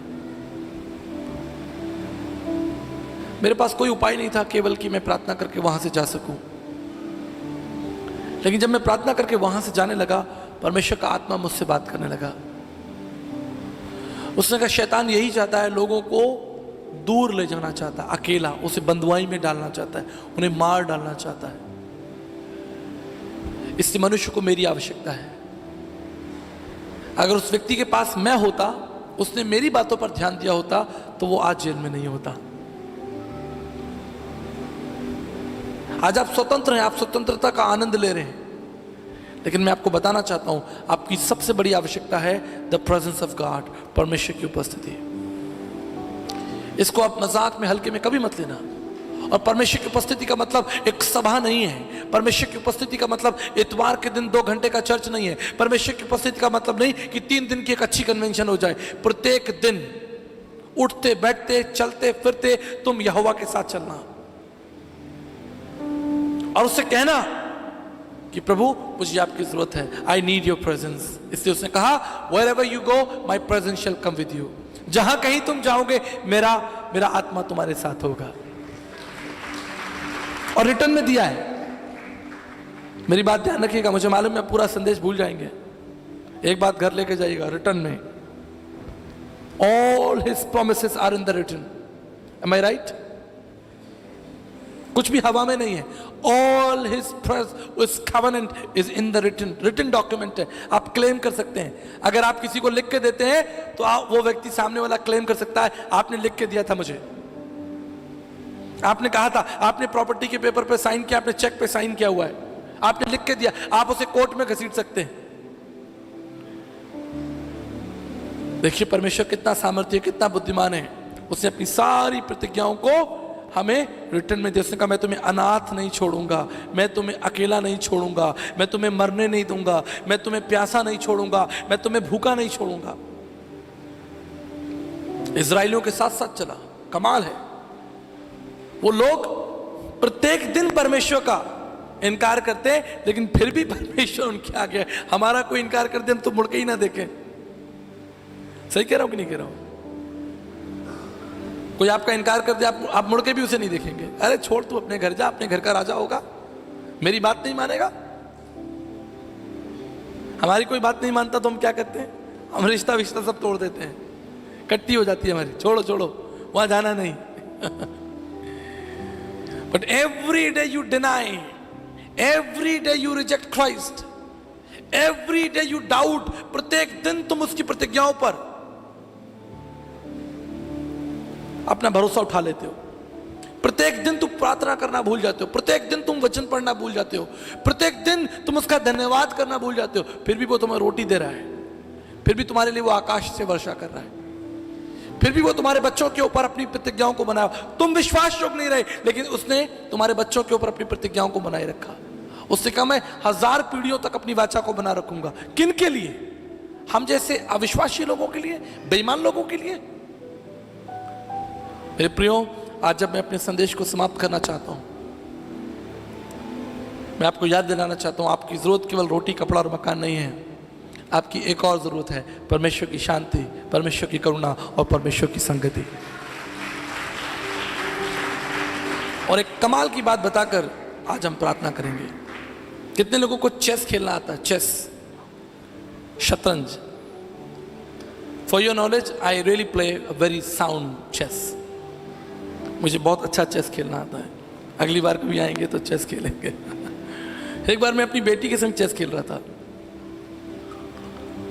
मेरे पास कोई उपाय नहीं था, केवल कि मैं प्रार्थना करके वहां से जा सकूं। लेकिन जब मैं प्रार्थना करके वहां से जाने लगा, परमेश्वर का आत्मा मुझसे बात करने लगा। उसने कहा, शैतान यही चाहता है, लोगों को दूर ले जाना चाहता है, अकेला, उसे बंधुआई में डालना चाहता है, उन्हें मार डालना चाहता है। इसलिए मनुष्य को मेरी आवश्यकता है। अगर उस व्यक्ति के पास मैं होता, उसने मेरी बातों पर ध्यान दिया होता, तो वो आज जेल में नहीं होता। आज आप स्वतंत्र हैं, आप स्वतंत्रता का आनंद ले रहे हैं, लेकिन मैं आपको बताना चाहता हूं, आपकी सबसे बड़ी आवश्यकता है द प्रेजेंस ऑफ गॉड, परमेश्वर की उपस्थिति। इसको आप मजाक में, हल्के में कभी मत लेना। और परमेश्वर की उपस्थिति का मतलब एक सभा नहीं है। परमेश्वर की उपस्थिति का मतलब इतवार के दिन 2 घंटे का चर्च नहीं है। परमेश्वर की उपस्थिति का मतलब नहीं कि 3 दिन की एक अच्छी कन्वेंशन हो जाए। प्रत्येक दिन उठते बैठते चलते फिरते तुम यहोवा के साथ चलना और उससे कहना कि प्रभु मुझे आपकी जरूरत है, आई नीड योर प्रेजेंस। इसलिए उसने कहा wherever you go my presence shall come with you, जहां कहीं तुम जाओगे मेरा आत्मा तुम्हारे साथ होगा। और रिटर्न में दिया है। मेरी बात ध्यान रखिएगा, मुझे मालूम है पूरा संदेश भूल जाएंगे, एक बात घर लेके जाइएगा, रिटर्न में all his promises are in the written, am I right? कुछ भी हवा में नहीं है, all his covenant is in the written document है। आप क्लेम कर सकते हैं, अगर आप किसी को लिख के देते हैं तो वो व्यक्ति सामने वाला क्लेम कर सकता है आपने लिख के दिया था मुझे, आपने कहा था, आपने प्रॉपर्टी के पेपर पे साइन किया, आपने चेक पे साइन किया हुआ है, आपने लिख के दिया, आप उसे कोर्ट में घसीट सकते हैं। देखिए परमेश्वर कितना सामर्थ्य, कितना बुद्धिमान है, उसने अपनी सारी प्रतिज्ञाओं को हमें रिटर्न में दिया। उसने कहा मैं तुम्हें अनाथ नहीं छोड़ूंगा, मैं तुम्हें अकेला नहीं छोड़ूंगा, मैं तुम्हें मरने नहीं दूंगा, मैं तुम्हें प्यासा नहीं छोड़ूंगा, मैं तुम्हें भूखा नहीं छोड़ूंगा। इजराइलियों के साथ साथ चला, कमाल है। वो लोग प्रत्येक दिन परमेश्वर का इनकार करते हैं, लेकिन फिर भी परमेश्वर उनके आगे। हमारा कोई इनकार कर दे हम तो मुड़ के ही ना देखें। सही कह रहा हूं कि नहीं कह रहा हूं? कोई आपका इनकार कर दे, आप मुड़ के भी उसे नहीं देखेंगे। अरे छोड़, तू अपने घर जा, अपने घर का राजा होगा, मेरी बात नहीं मानेगा। हमारी कोई बात नहीं मानता तो हम क्या करते हैं, हम रिश्ता विश्ता सब तोड़ देते हैं, कट्टी हो जाती है हमारी, छोड़ो छोड़ो वहां जाना नहीं। But every day you deny, every day you reject Christ, every day you doubt. प्रत्येक दिन तुम उसकी प्रतिज्ञाओं पर अपना भरोसा उठा लेते हो। प्रत्येक दिन तुम प्रार्थना करना भूल जाते हो, प्रत्येक दिन तुम वचन पढ़ना भूल जाते हो, प्रत्येक दिन तुम उसका धन्यवाद करना भूल जाते हो। फिर भी वो तुम्हें रोटी दे रहा है, फिर भी तुम्हारे लिए वो आकाश से वर्षा कर रहा है, फिर भी वो तुम्हारे बच्चों के ऊपर अपनी प्रतिज्ञाओं को बनाया। तुम विश्वास योग्य नहीं रहे, लेकिन उसने तुम्हारे बच्चों के ऊपर अपनी प्रतिज्ञाओं को बनाए रखा। उससे कहा मैं 1000 पीढ़ियों तक अपनी वाचा को बना रखूंगा। किन के लिए? हम जैसे अविश्वासी लोगों के लिए, बेईमान लोगों के लिए। मेरे प्रियो, आज जब मैं अपने संदेश को समाप्त करना चाहता हूं, मैं आपको याद दिलाना चाहता हूं, आपकी जरूरत केवल रोटी, कपड़ा और मकान नहीं है। आपकी एक और जरूरत है, परमेश्वर की शांति, परमेश्वर की करुणा और परमेश्वर की संगति। और एक कमाल की बात बताकर आज हम प्रार्थना करेंगे। कितने लोगों को चेस खेलना आता है? चेस, शतरंज। For your knowledge, I really play a very sound chess. मुझे बहुत अच्छा चेस खेलना आता है। अगली बार कभी आएंगे तो चेस खेलेंगे। एक बार मैं अपनी बेटी के संग चेस खेल रहा था,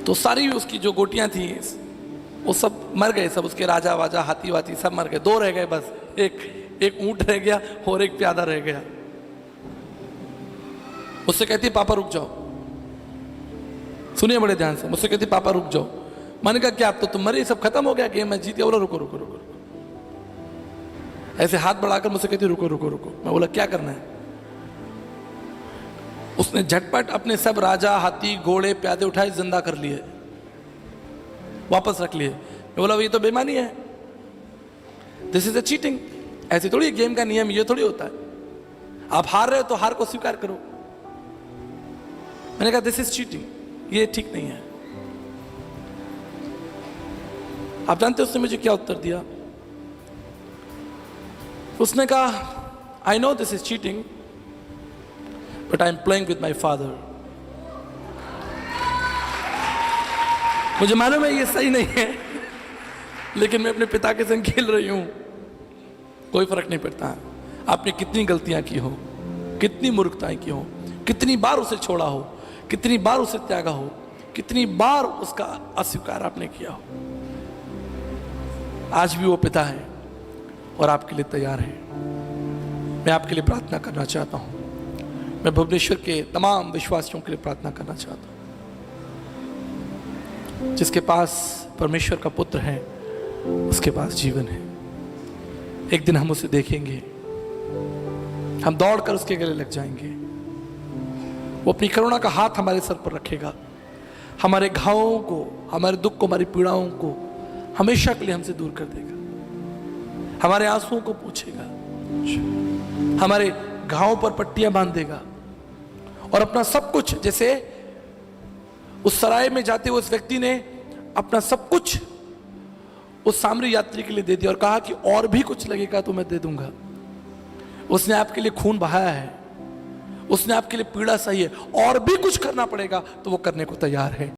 तो सारी उसकी जो गोटियां थी वो सब मर गए, सब उसके राजा वाजा, हाथी वाथी सब मर गए। 2 रह गए बस, एक ऊंट रह गया और एक प्यादा रह गया। मुझसे कहती पापा रुक जाओ, सुनिए बड़े ध्यान से। मुझसे कहती पापा रुक जाओ। मैंने कहा क्या, अब तो तुम मरे, सब खत्म हो गया गेम, मैं जीत गया। बोला रुको रुको रुको। ऐसे हाथ बढ़ाकर मुझसे कहती रुको रुको रुको। मैं बोला क्या करना है? उसने झटपट अपने सब राजा, हाथी, घोड़े, प्यादे उठाए, जिंदा कर लिए, वापस रख लिए। मैं बोला ये तो बेईमानी है, दिस इज अ चीटिंग। ऐसे थोड़ी गेम का नियम ये थोड़ी होता है। आप हार रहे हो तो हार को स्वीकार करो। मैंने कहा दिस इज चीटिंग, ये ठीक नहीं है। आप जानते हो उसने मुझे क्या उत्तर दिया? उसने कहा I know this is cheating, but I am playing with my father. मुझे मालूम है ये सही नहीं है, लेकिन मैं अपने पिता के संग खेल रही हूं। कोई फर्क नहीं पड़ता आपने कितनी गलतियां की हो, कितनी मूर्खताएं की हो, कितनी बार उसे छोड़ा हो, कितनी बार उसे त्यागा हो, कितनी बार उसका अस्वीकार आपने किया हो। आज भी वो पिता है और आपके लिए तैयार है। मैं आपके लिए प्रार्थना करना चाहता हूं। मैं भुवनेश्वर के तमाम विश्वासियों के लिए प्रार्थना करना चाहता हूं। जिसके पास परमेश्वर का पुत्र है उसके पास जीवन है। एक दिन हम उसे देखेंगे, हम दौड़कर उसके गले लग जाएंगे। वो अपनी करुणा का हाथ हमारे सर पर रखेगा, हमारे घावों को, हमारे दुख को, हमारी पीड़ाओं को हमेशा के लिए हमसे दूर कर देगा, हमारे आंसुओं को पूछेगा, हमारे घावों पर पट्टियां बांध देगा और अपना सब कुछ, जैसे उस सराय में जाते हुए उस व्यक्ति ने अपना सब कुछ उस सामरी यात्री के लिए दे दिया और कहा कि और भी कुछ लगेगा तो मैं दे दूंगा। उसने आपके लिए खून बहाया है, उसने आपके लिए पीड़ा सही है, और भी कुछ करना पड़ेगा तो वो करने को तैयार है।